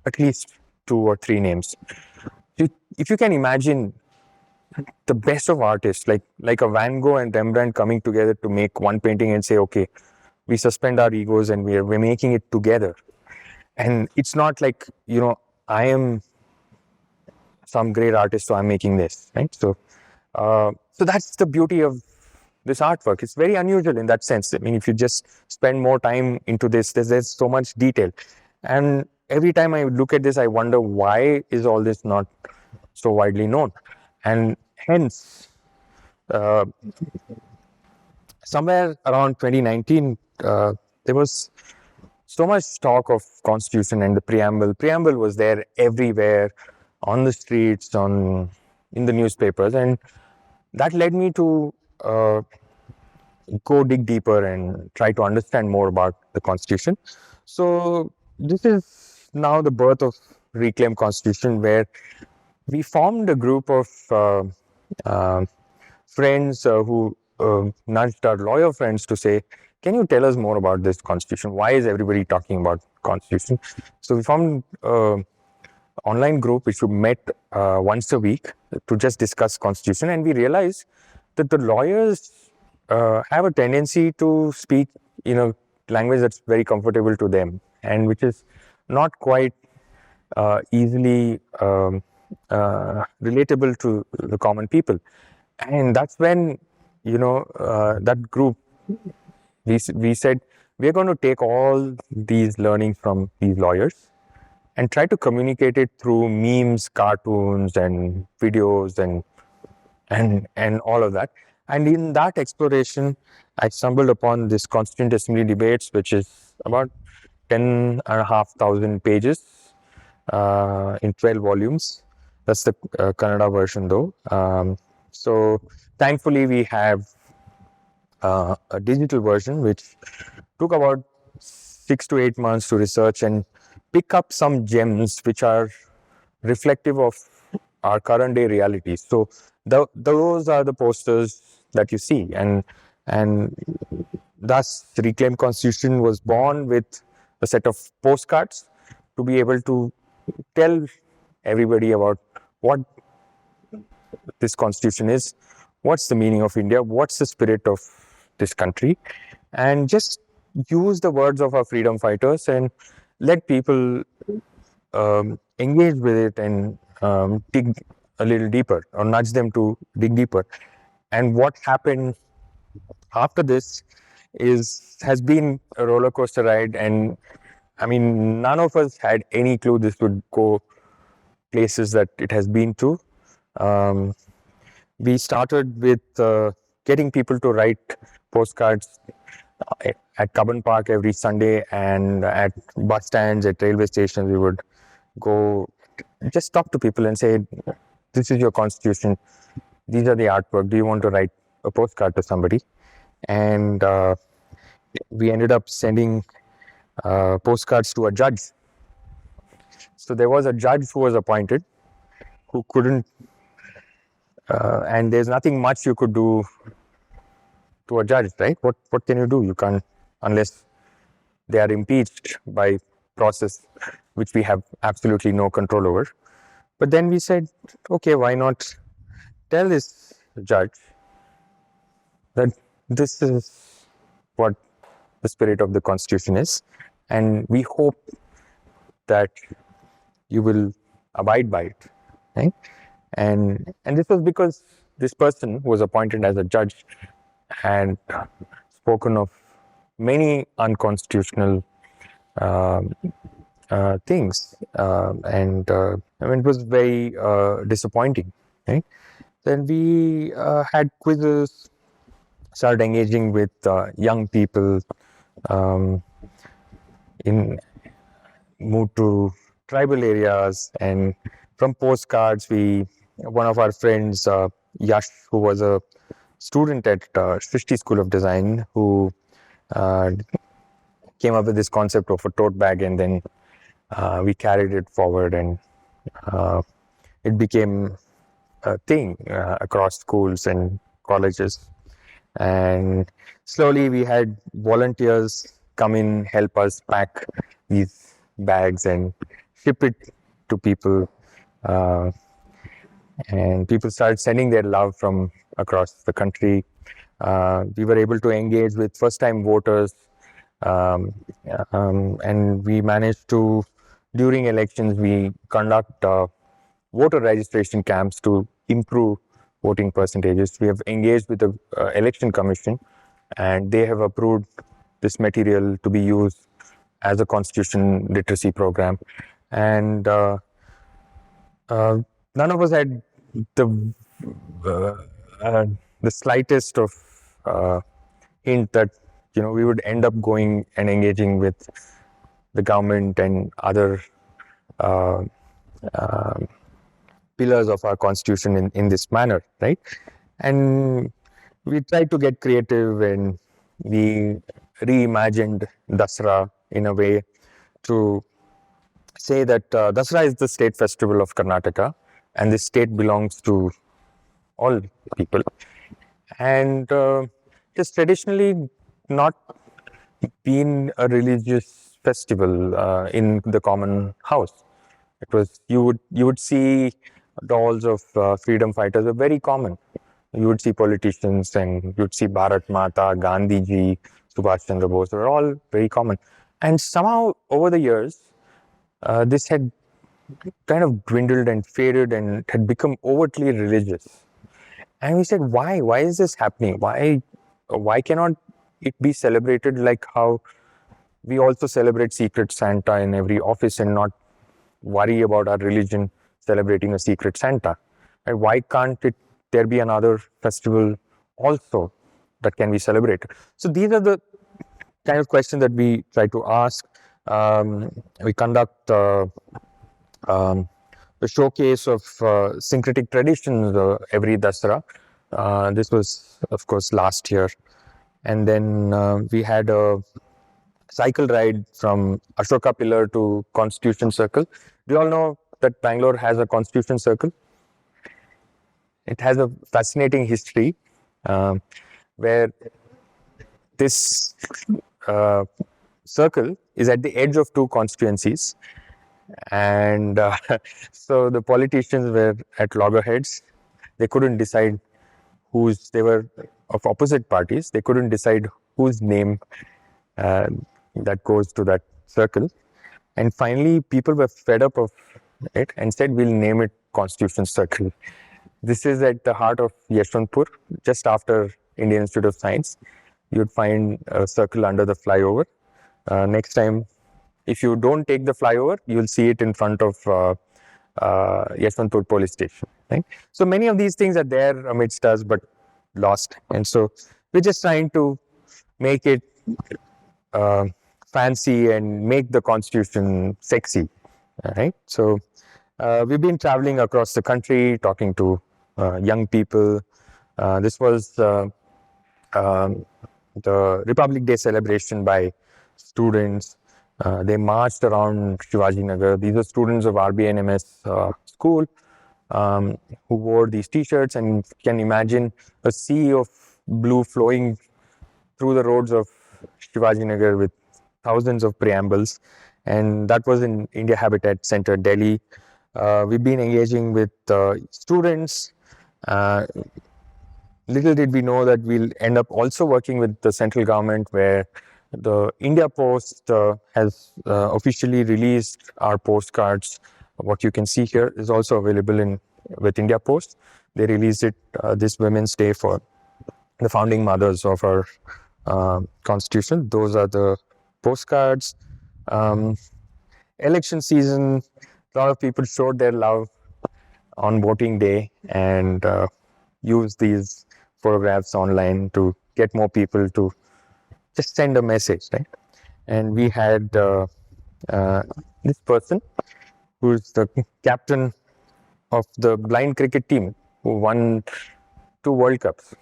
at least 2 or 3 names. If you can imagine the best of artists, like a Van Gogh and Rembrandt coming together to make one painting and say, okay, we suspend our egos and we're making it together. And it's not like, I am some great artist, so I'm making this, right? So that's the beauty of this artwork. It's very unusual in that sense. I mean, if you just spend more time into this, there's so much detail. And every time I look at this, I wonder why is all this not so widely known, and hence somewhere around 2019 there was so much talk of constitution and the preamble was there everywhere, on the streets, in the newspapers, and that led me to go dig deeper and try to understand more about the constitution. So this is now the birth of Reclaim Constitution, where we formed a group of friends who nudged our lawyer friends to say, can you tell us more about this constitution? Why is everybody talking about constitution? So we formed an online group which we met once a week to just discuss constitution, and we realized that the lawyers have a tendency to speak in a language that's very comfortable to them, and which is not quite easily relatable to the common people. And that's when, that group, we said, we're going to take all these learnings from these lawyers and try to communicate it through memes, cartoons, and videos, and all of that. And in that exploration, I stumbled upon this Constituent Assembly debates, which is about 10,500 pages in 12 volumes. That's the Kannada version, though. So thankfully, we have a digital version, which took about 6 to 8 months to research and pick up some gems which are reflective of our current day reality. So those are the posters that you see, and thus Reclaim Constitution was born with a set of postcards to be able to tell everybody about what this constitution is, what's the meaning of India, what's the spirit of this country, and just use the words of our freedom fighters and let people engage with it and dig a little deeper, or nudge them to dig deeper. And what happened after this has been a roller coaster ride, and I mean, none of us had any clue this would go places that it has been to. We started with getting people to write postcards at Cubbon Park every Sunday, and at bus stands, at railway stations. We would go just talk to people and say, this is your constitution, these are the artwork, do you want to write a postcard to somebody? And we ended up sending postcards to a judge. So there was a judge who was appointed, who couldn't, and there's nothing much you could do to a judge, right? What can you do? You can't, unless they are impeached by process which we have absolutely no control over. But then we said, okay, why not tell this judge that this is what the spirit of the constitution is, and we hope that you will abide by it, right? And this was because this person who was appointed as a judge had spoken of many unconstitutional things, and I mean, it was very disappointing, right? Then we had quizzes, started engaging with young people, moved to tribal areas, and from postcards, one of our friends, Yash, who was a student at Srishti School of Design, who came up with this concept of a tote bag, and then we carried it forward, and it became a thing across schools and colleges. And slowly we had volunteers come in, help us pack these bags and ship it to people. And people started sending their love from across the country. We were able to engage with first-time voters, and we managed to, during elections, we conduct voter registration camps to improve voting percentages. We have engaged with the election commission, and they have approved this material to be used as a constitution literacy program, and none of us had the uh, the slightest of hint that we would end up going and engaging with the government and other uh, uh, pillars of our constitution in this manner, right? And we tried to get creative, and we reimagined Dasra in a way to say that Dasra is the state festival of Karnataka, and this state belongs to all people. And it's traditionally not been a religious festival in the common house. It was you would see dolls of freedom fighters are very common. You would see politicians, and you would see Bharat Mata, Gandhi ji, Subhash Chandra Bose were all very common. And somehow over the years, this had kind of dwindled and faded and had become overtly religious. And we said, why? Why is this happening? Why cannot it be celebrated like how we also celebrate Secret Santa in every office and not worry about our religion celebrating a Secret Santa? And why can't there be another festival also that can be celebrated? So these are the kind of questions that we try to ask. We conduct the showcase of syncretic traditions every Dasara. This was, of course, last year. And then we had a cycle ride from Ashoka Pillar to Constitution Circle. We all know that Bangalore has a Constitution Circle. It has a fascinating history where this circle is at the edge of two constituencies. And so the politicians were at loggerheads. They couldn't decide they were of opposite parties. They couldn't decide whose name that goes to that circle. And finally, people were fed up of it and said, we'll name it Constitution Circle. This is at the heart of Yeshwantpur, just after Indian Institute of Science. You'd find a circle under the flyover. Next time, if you don't take the flyover, you'll see it in front of Yeshwantpur police station. Right? So many of these things are there amidst us, but lost. And so we're just trying to make it fancy and make the Constitution sexy. Right? So we've been traveling across the country, talking to young people. This was the Republic Day celebration by students. They marched around Shivaji Nagar. These are students of RBNMS school who wore these t-shirts, and you can imagine a sea of blue flowing through the roads of Shivaji Nagar with thousands of preambles. And that was in India Habitat Center, Delhi. We've been engaging with students. Little did we know that we'll end up also working with the central government, where the India Post has officially released our postcards. What you can see here is also available with India Post. They released it this Women's Day for the founding mothers of our constitution. Those are the postcards. Election season, a lot of people showed their love on voting day and used these photographs online to get more people to just send a message, right? And we had this person who's the captain of the blind cricket team who won 2 World Cups.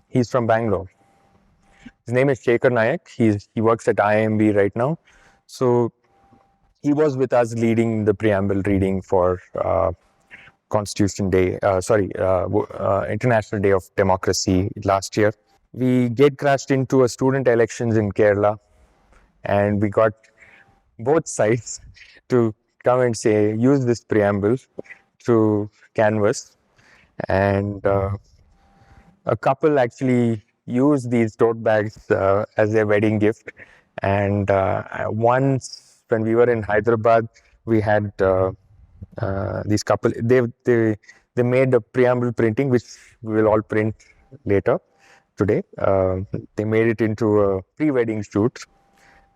He's from Bangalore. His name is Shekhar Nayak. He works at IIMB right now. So he was with us leading the preamble reading for Constitution Day, International Day of Democracy last year. We gate crashed into a student elections in Kerala, and we got both sides to come and say, use this preamble to canvass. And a couple actually used these tote bags as their wedding gift. And once when we were in Hyderabad, we had these couple, they made a preamble printing, which we will all print later today. They made it into a pre-wedding shoot.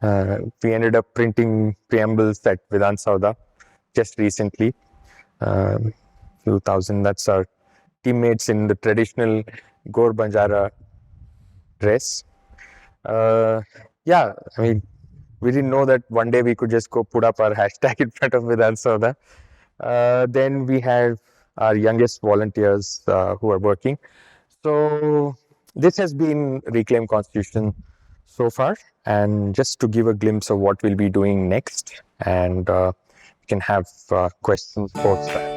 We ended up printing preambles at Vedant Sauda just recently. 2000, that's our teammates in the traditional Gaur Banjara dress. Yeah, I mean, we didn't know that one day we could just go put up our hashtag in front of Vedant Sauda. Then we have our youngest volunteers who are working. So this has been Reclaim Constitution so far. And just to give a glimpse of what we'll be doing next, and we can have questions post that.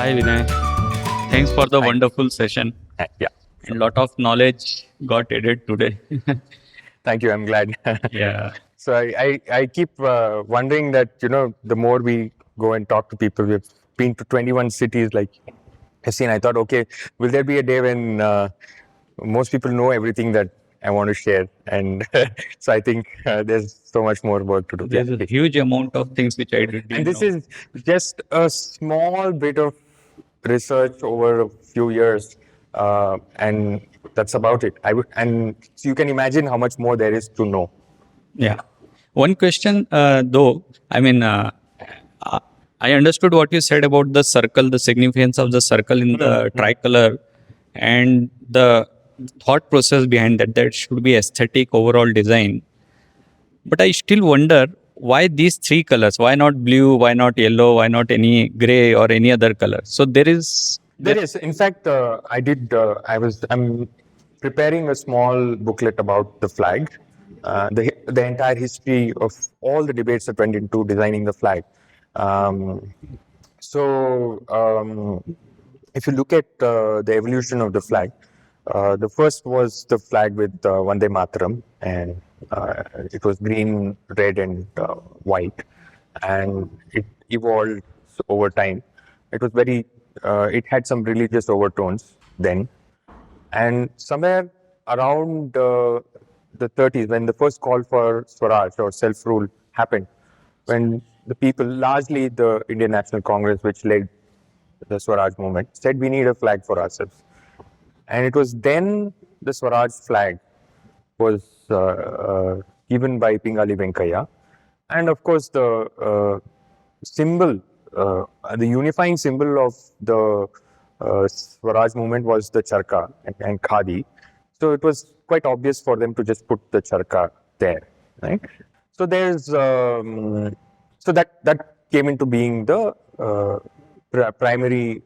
Hi Vinay, thanks for the wonderful session. Yeah. A lot of knowledge got added today. Thank you. I'm glad. Yeah. So I keep wondering that, the more we go and talk to people, we've been to 21 cities like I've seen. I thought, okay, will there be a day when most people know everything that I want to share? And so I think there's so much more work to do. There's a huge amount of things which I didn't And this know. is just a small bit of research over a few years, and that's about it. And so you can imagine how much more there is to know. Yeah. One question, though, I mean, I understood what you said about the circle, the significance of the circle in the tricolor, and the thought process behind that, that should be aesthetic overall design. But I still wonder why these three colors? Why not blue? Why not yellow? Why not any gray or any other color? So there is. There is. In fact, I'm preparing a small booklet about the flag, the entire history of all the debates that went into designing the flag. If you look at the evolution of the flag, the first was the flag with Vande Mataram, and it was green, red, and white, and it evolved over time. It was it had some religious overtones then, and somewhere around the 30s, when the first call for Swaraj or self-rule happened, when the people, largely the Indian National Congress, which led the Swaraj movement, said we need a flag for ourselves. And it was then the Swaraj flag was given by Pingali Venkaya. And of course, the symbol, the unifying symbol of the Swaraj movement was the charka and khadi. So it was quite obvious for them to just put the charka there, right? So there's so that came into being the primary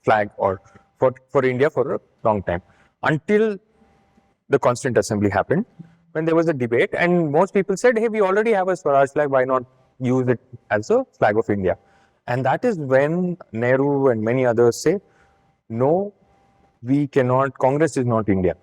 flag or for India for a long time, until the Constituent Assembly happened, when there was a debate, and most people said, hey, we already have a Swaraj flag, why not use it as a flag of India? And that is when Nehru and many others say, no, we cannot, Congress is not India,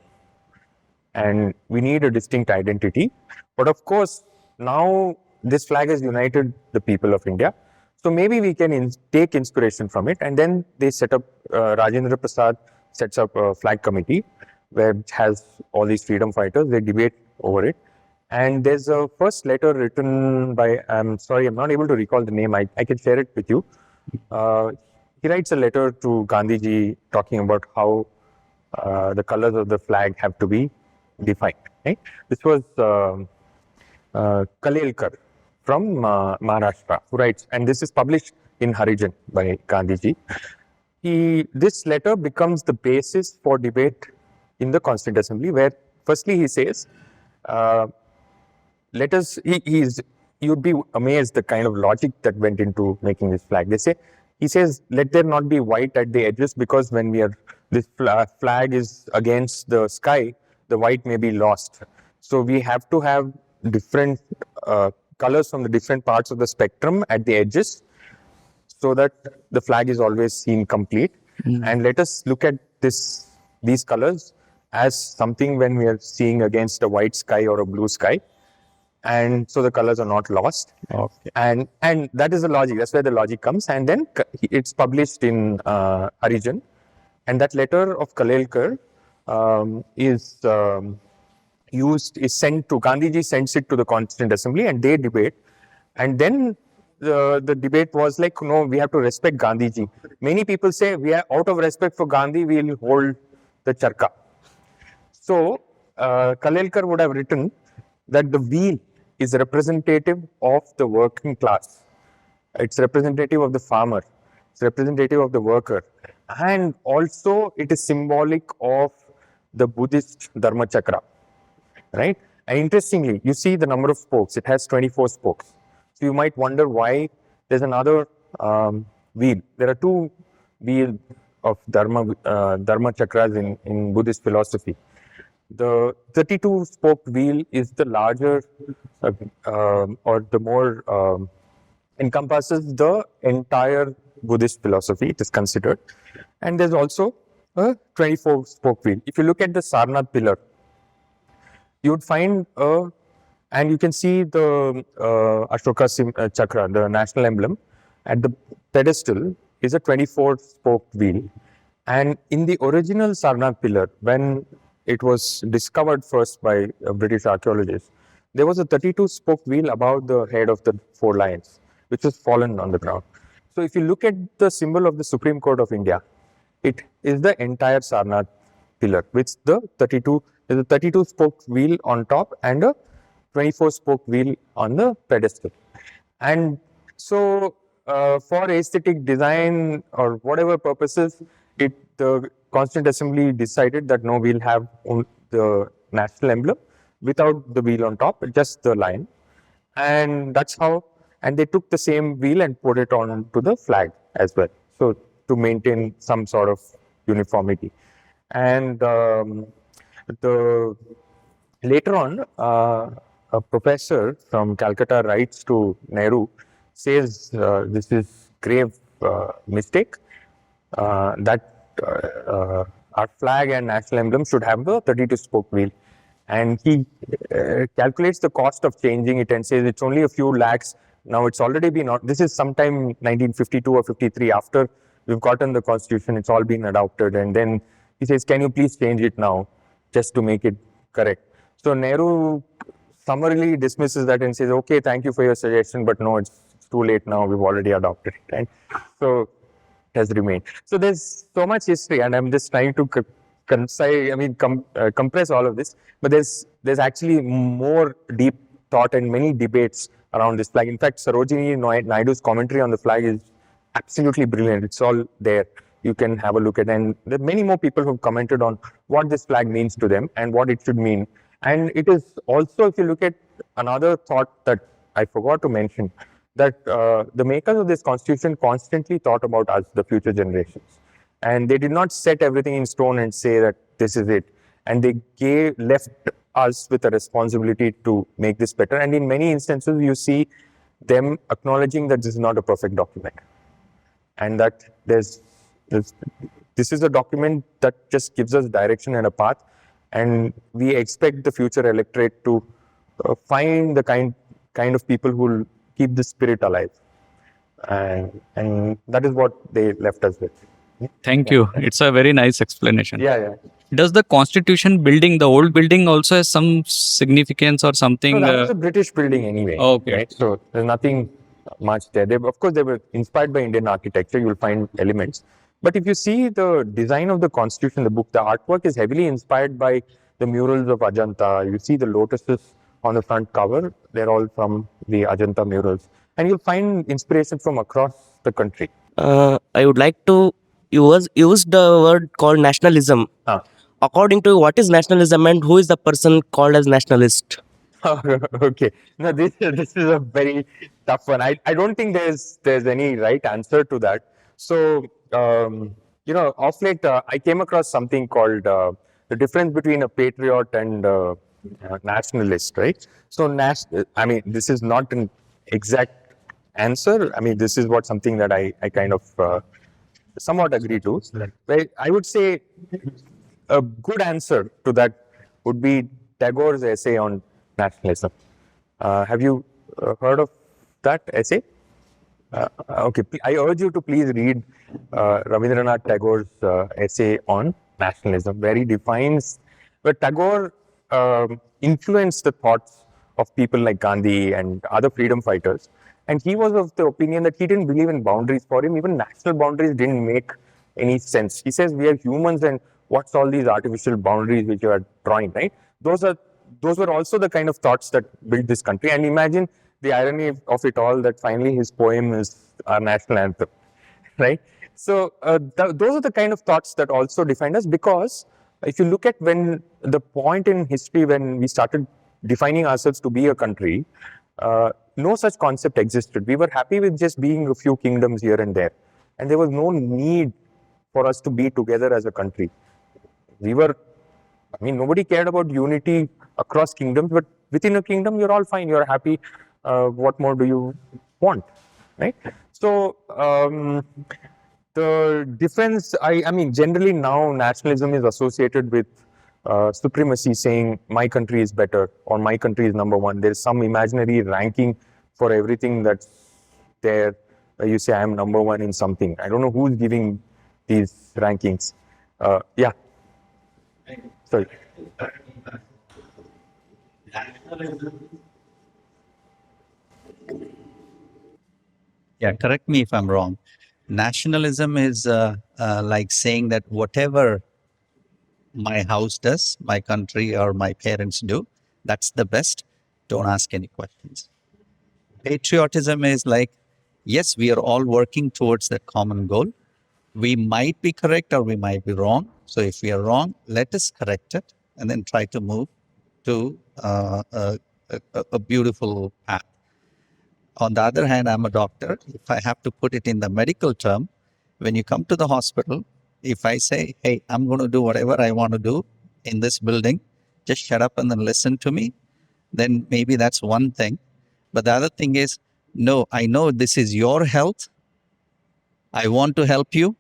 and we need a distinct identity. But of course, now this flag has united the people of India. So maybe we can take inspiration from it. And then they set up, Rajendra Prasad sets up a flag committee where it has all these freedom fighters. They debate over it. And there's a first letter written by, I'm sorry, I'm not able to recall the name. I can share it with you. he writes a letter to Gandhiji talking about how the colors of the flag have to be defined. Right? This was Kalelkar from Maharashtra, who writes, and this is published in Harijan by Gandhiji. This letter becomes the basis for debate in the Constituent Assembly, where firstly he says, let us, you'd be amazed the kind of logic that went into making this flag. He says, let there not be white at the edges, because when this flag is against the sky, the white may be lost. So we have to have different colors from the different parts of the spectrum at the edges, so that the flag is always seen complete. And let us look at these colors as something when we are seeing against a white sky or a blue sky. And so the colors are not lost. Okay. And that is the logic. That's where the logic comes. And then it's published in Harijan. And that letter of Kalelkar is sent to Gandhiji, sends it to the Constituent Assembly, and they debate. And then the debate was like, no, we have to respect Gandhiji. Many people say, we are out of respect for Gandhi, we will hold the charka. So Kalelkar would have written that the wheel is representative of the working class. It's representative of the farmer. It's representative of the worker. And also it is symbolic of the Buddhist Dharma Chakra, right? And interestingly, you see the number of spokes. It has 24 spokes. So you might wonder why there's another wheel. There are two wheels of Dharma Chakras in Buddhist philosophy. The 32 spoked wheel is the larger or the more encompasses the entire Buddhist philosophy, it is considered. And there's also a 24 spoke wheel. If you look at the Sarnath pillar, you would find and you can see the Ashoka Chakra, the national emblem, at the pedestal is a 24 spoked wheel. And in the original Sarnath pillar, when it was discovered first by British archaeologists, there was a 32 spoked wheel above the head of the 4 lions, which was fallen on the ground. So if you look at the symbol of the Supreme Court of India, it is the entire Sarnath pillar, with the 32 spoked wheel on top and a 24 spoked wheel on the pedestal. And so for aesthetic design or whatever purposes, the Constituent Assembly decided that no, we'll have the national emblem without the wheel on top, just the lion. And that's how, and they took the same wheel and put it on to the flag as well. So to maintain some sort of uniformity. And later on, a professor from Calcutta writes to Nehru, says this is grave mistake, that our flag and national emblem should have the 32 spoke wheel. And he calculates the cost of changing it and says it's only a few lakhs. Now it's already been, this is sometime 1952 or 53, after we've gotten the constitution, it's all been adopted. And then he says, can you please change it now, just to make it correct. So Nehru summarily dismisses that and says, okay, thank you for your suggestion, but no, it's too late now, we've already adopted it. Right? So it has remained. So there's so much history, and I'm just trying to compress all of this, but there's actually more deep thought and many debates around this flag. In fact, Sarojini Naidu's commentary on the flag is absolutely brilliant. It's all there. You can have a look at it. And there are many more people who've commented on what this flag means to them and what it should mean. And it is also, if you look at another thought that I forgot to mention, that the makers of this constitution constantly thought about us, the future generations. And they did not set everything in stone and say that this is it. And they left us with a responsibility to make this better. And in many instances, you see them acknowledging that this is not a perfect document. And that this is a document that just gives us direction and a path. And we expect the future electorate to find the kind of people who will keep the spirit alive. And that is what they left us with. Thank you. It's a very nice explanation. Yeah. Does the Constitution building, the old building, also has some significance or something? No, that's a British building anyway. Okay. Right? So there's nothing much there. Of course, they were inspired by Indian architecture. You'll find elements. But if you see the design of the Constitution, the book, the artwork is heavily inspired by the murals of Ajanta. You see the lotuses on the front cover, they're all from the Ajanta murals. And you'll find inspiration from across the country. I would like to use the word called nationalism. According to you, what is nationalism and who is the person called as nationalist? Okay. No, this is a very tough one. I don't think there's any right answer to that. So off late I came across something called the difference between a patriot and nationalist, right? So I mean, this is not an exact answer. I mean, this is what something that I kind of somewhat agree to. Right? I would say a good answer to that would be Tagore's essay on nationalism. Have you heard of that essay? Okay, I urge you to please read Rabindranath Tagore's essay on nationalism, where he defines, where Tagore influenced the thoughts of people like Gandhi and other freedom fighters. And he was of the opinion that he didn't believe in boundaries. For him, even national boundaries didn't make any sense. He says we are humans, and what's all these artificial boundaries which you are drawing, right? Those were also the kind of thoughts that built this country. And imagine the irony of it all, that finally his poem is our national anthem, right? So those are the kind of thoughts that also defined us, because if you look at when the point in history when we started defining ourselves to be a country, no such concept existed. We were happy with just being a few kingdoms here and there. And there was no need for us to be together as a country. Nobody cared about unity across kingdoms, but within a kingdom, you're all fine, you're happy. What more do you want, right? So the difference, generally now nationalism is associated with supremacy, saying my country is better or my country is number one. There's some imaginary ranking for everything that's there. You say I'm number one in something. I don't know who's giving these rankings. Yeah. Sorry. Yeah, correct me if I'm wrong. Nationalism is like saying that whatever my house does, my country or my parents do, that's the best. Don't ask any questions. Patriotism is like, yes, we are all working towards that common goal. We might be correct or we might be wrong. So if we are wrong, let us correct it and then try to move to a beautiful path. On the other hand, I'm a doctor. If I have to put it in the medical term, when you come to the hospital, if I say, hey, I'm going to do whatever I want to do in this building, just shut up and then listen to me, then maybe that's one thing. But the other thing is, no, I know this is your health. I want to help you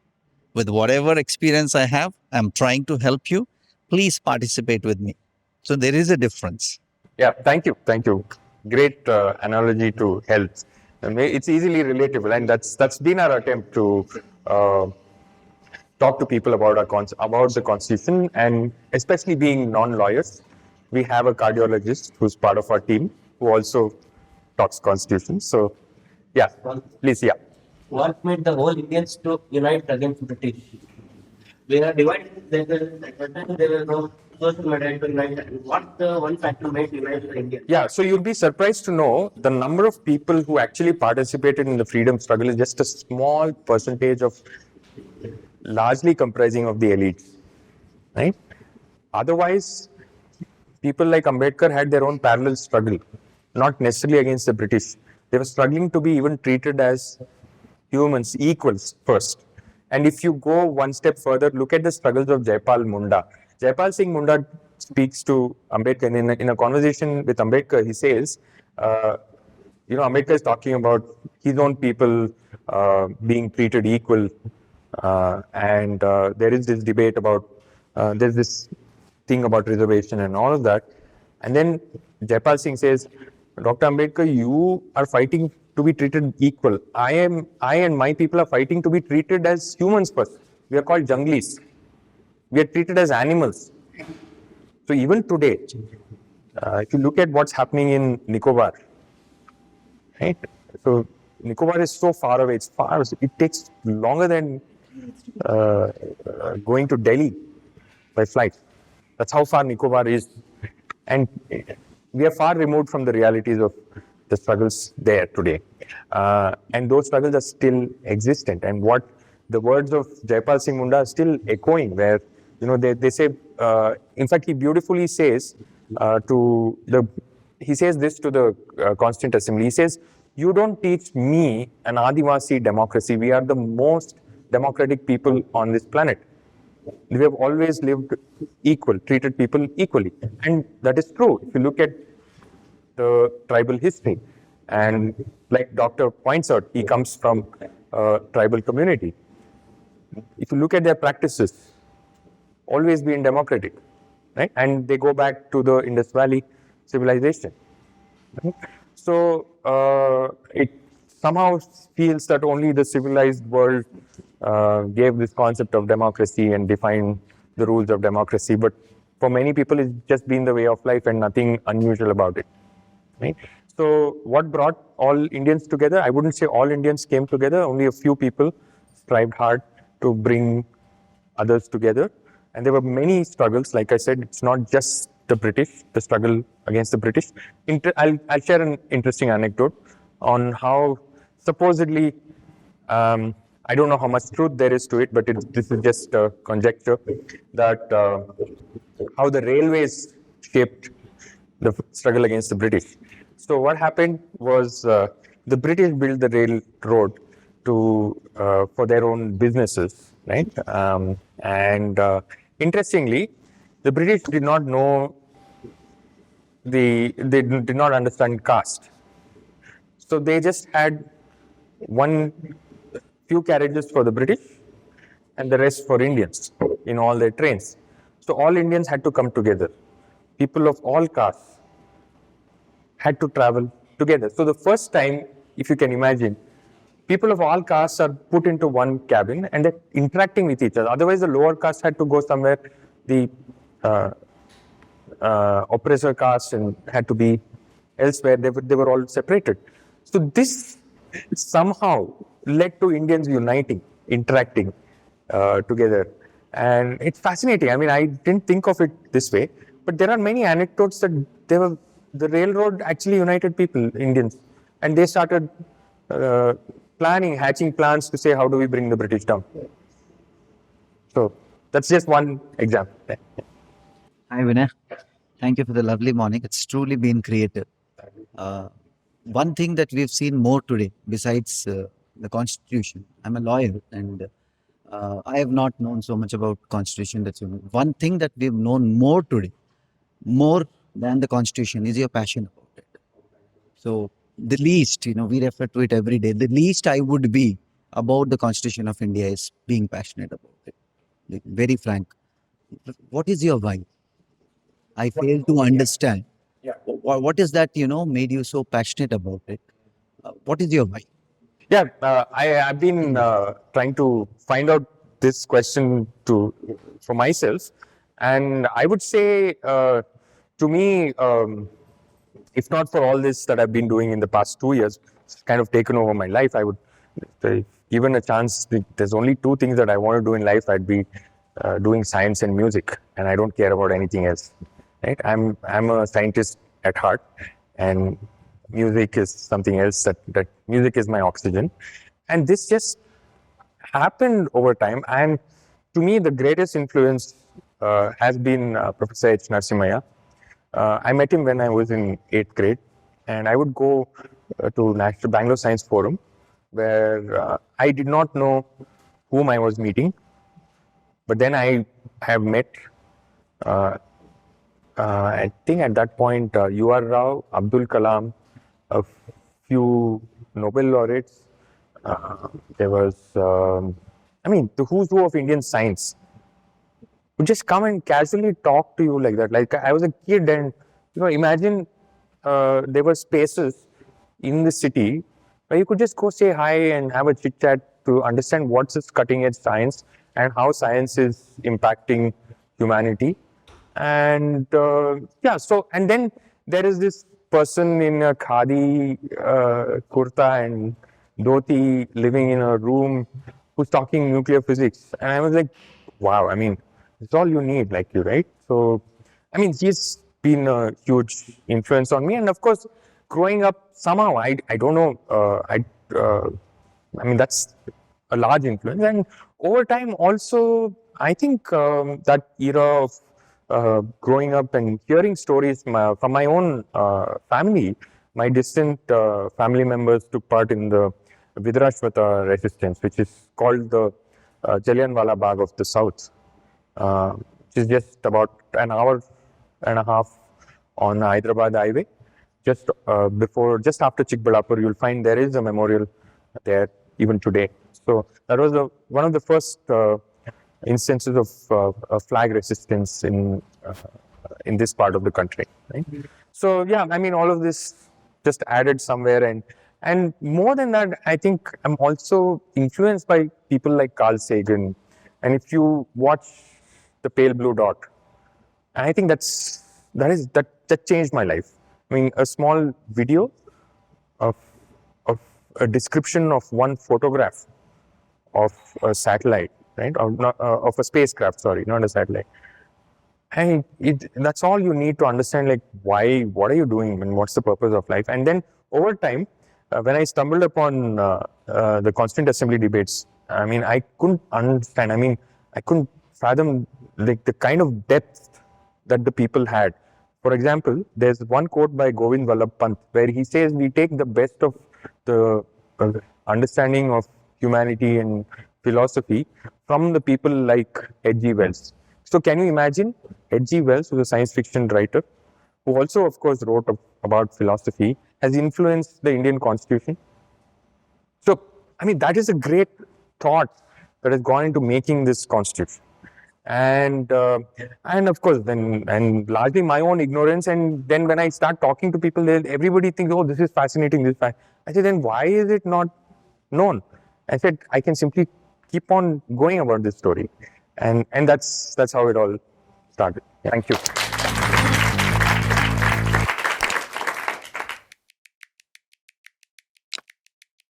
with whatever experience I have. I'm trying to help you. Please participate with me. So there is a difference. Yeah, thank you. Thank you. Great analogy to health. It's easily relatable, and that's been our attempt to talk to people about the Constitution, and especially being non-lawyers. We have a cardiologist who's part of our team who also talks Constitution. So, yeah, please, yeah. What made the whole Indians to unite against British? We are divided. There were no social media to unite. What one factor made unite India? Yeah, so you'll be surprised to know the number of people who actually participated in the freedom struggle is just a small percentage of, largely comprising of the elites, right? Otherwise, people like Ambedkar had their own parallel struggle, not necessarily against the British. They were struggling to be even treated as humans, equals first. And if you go one step further, look at the struggles of Jaipal Munda. Jaipal Singh Munda speaks to Ambedkar in a conversation with Ambedkar. He says, Ambedkar is talking about his own people being treated equal. And there is this debate about, there's this thing about reservation and all of that. And then Jaipal Singh says, Dr. Ambedkar, you are fighting to be treated equal. I and my people are fighting to be treated as humans first. We are called junglis. We are treated as animals. So even today, if you look at what's happening in Nicobar, right? So Nicobar is so far away. It's far. It takes longer than going to Delhi by flight. That's how far Nicobar is. And we are far removed from the realities of the struggles there today. And those struggles are still existent. And what the words of Jaipal Singh Munda are still echoing, where, they say, in fact, he beautifully says he says this to the Constituent Assembly. He says, you don't teach me an Adivasi democracy. We are the most democratic people on this planet. We have always lived equal, treated people equally. And that is true. If you look at the tribal history, and like Doctor points out, he comes from a tribal community. If you look at their practices, always been democratic, right? And they go back to the Indus Valley civilization. Right? So it somehow feels that only the civilized world gave this concept of democracy and defined the rules of democracy. But for many people, it's just been the way of life and nothing unusual about it. Right? So what brought all Indians together? I wouldn't say all Indians came together. Only a few people strived hard to bring others together. And there were many struggles. Like I said, it's not just the British, the struggle against the British. I'll share an interesting anecdote on how supposedly, I don't know how much truth there is to it, but this is just a conjecture, that how the railways shaped the struggle against the British. So what happened was the British built the railroad for their own businesses, right? And interestingly, the British did not know they did not understand caste. So they just had few carriages for the British and the rest for Indians in all their trains. So all Indians had to come together. People of all castes had to travel together. So the first time, if you can imagine, people of all castes are put into one cabin and they're interacting with each other. Otherwise, the lower caste had to go somewhere, the oppressor caste, and had to be elsewhere. They were all separated. So this somehow led to Indians uniting, interacting together. And it's fascinating. I mean, I didn't think of it this way, but there are many anecdotes that the railroad actually united people, Indians, and they started hatching plans to say, how do we bring the British down? So that's just one example. Hi, Vinay. Thank you for the lovely morning. It's truly been creative. One thing that we've seen more today, besides the Constitution, I'm a lawyer and I have not known so much about Constitution. One thing that we've known more today, more than the Constitution, is your passion about it. So the least, we refer to it every day. The least I would be about the Constitution of India is being passionate about it. Like, very frank. What is your why? I fail to understand. What is that, made you so passionate about it? What is your why? Yeah, I've been trying to find out this question for myself. And I would say, to me, if not for all this that I've been doing in the past 2 years, it's kind of taken over my life. I would, given a chance, there's only two things that I want to do in life. I'd be doing science and music, and I don't care about anything else. Right? I'm a scientist at heart, and music is something else. That music is my oxygen, and this just happened over time. And to me, the greatest influence has been Professor H. Narasimhaya. I met him when I was in 8th grade, and I would go to National Bangalore Science Forum, where I did not know whom I was meeting, but then I have met. I think at that point, U.R. Rao, Abdul Kalam, a few Nobel laureates. There was, the who's who of Indian science would just come and casually talk to you like that. Like I was a kid, and imagine there were spaces in the city where you could just go say hi and have a chit chat to understand what's this cutting edge science and how science is impacting humanity. And and then there is this person in a khadi kurta and dhoti, living in a room, who's talking nuclear physics. And I was like, wow, I mean, it's all you need, like you, right? So, I mean, he's been a huge influence on me. And of course, growing up, somehow, I don't know, I mean, that's a large influence. And over time, also, I think that era of growing up and hearing stories from my own family, my distant family members took part in the Vidrashvata resistance, which is called the Jallianwala Bagh of the South, which is just about an hour and a half on the Hyderabad highway. Just just after Chikballapur, you'll find there is a memorial there even today. So that was one of the first instances of flag resistance in this part of the country. Right? So yeah, I mean, all of this just added somewhere, and more than that, I think I'm also influenced by people like Carl Sagan. And if you watch The Pale Blue Dot, I think that changed my life. I mean, a small video of a description of one photograph of a satellite, right? Of a spacecraft, sorry, not a satellite. And that's all you need to understand, like, why, what are you doing, and what's the purpose of life? And then over time, when I stumbled upon the Constituent Assembly debates, I mean, I couldn't understand. I mean, I couldn't fathom like the kind of depth that the people had. For example, there's one quote by Govind Vallabh Pant where he says, we take the best of the understanding of humanity and philosophy from the people like H.G. Wells. So can you imagine H.G. Wells, who's a science fiction writer, who also, of course, wrote about philosophy, has influenced the Indian Constitution? So, I mean, that is a great thought that has gone into making this Constitution. And of course, and largely my own ignorance. And then when I start talking to people, everybody thinks, oh, this is fascinating. I said, then why is it not known? I said, I can simply keep on going about this story. And that's how it all started. Thank you.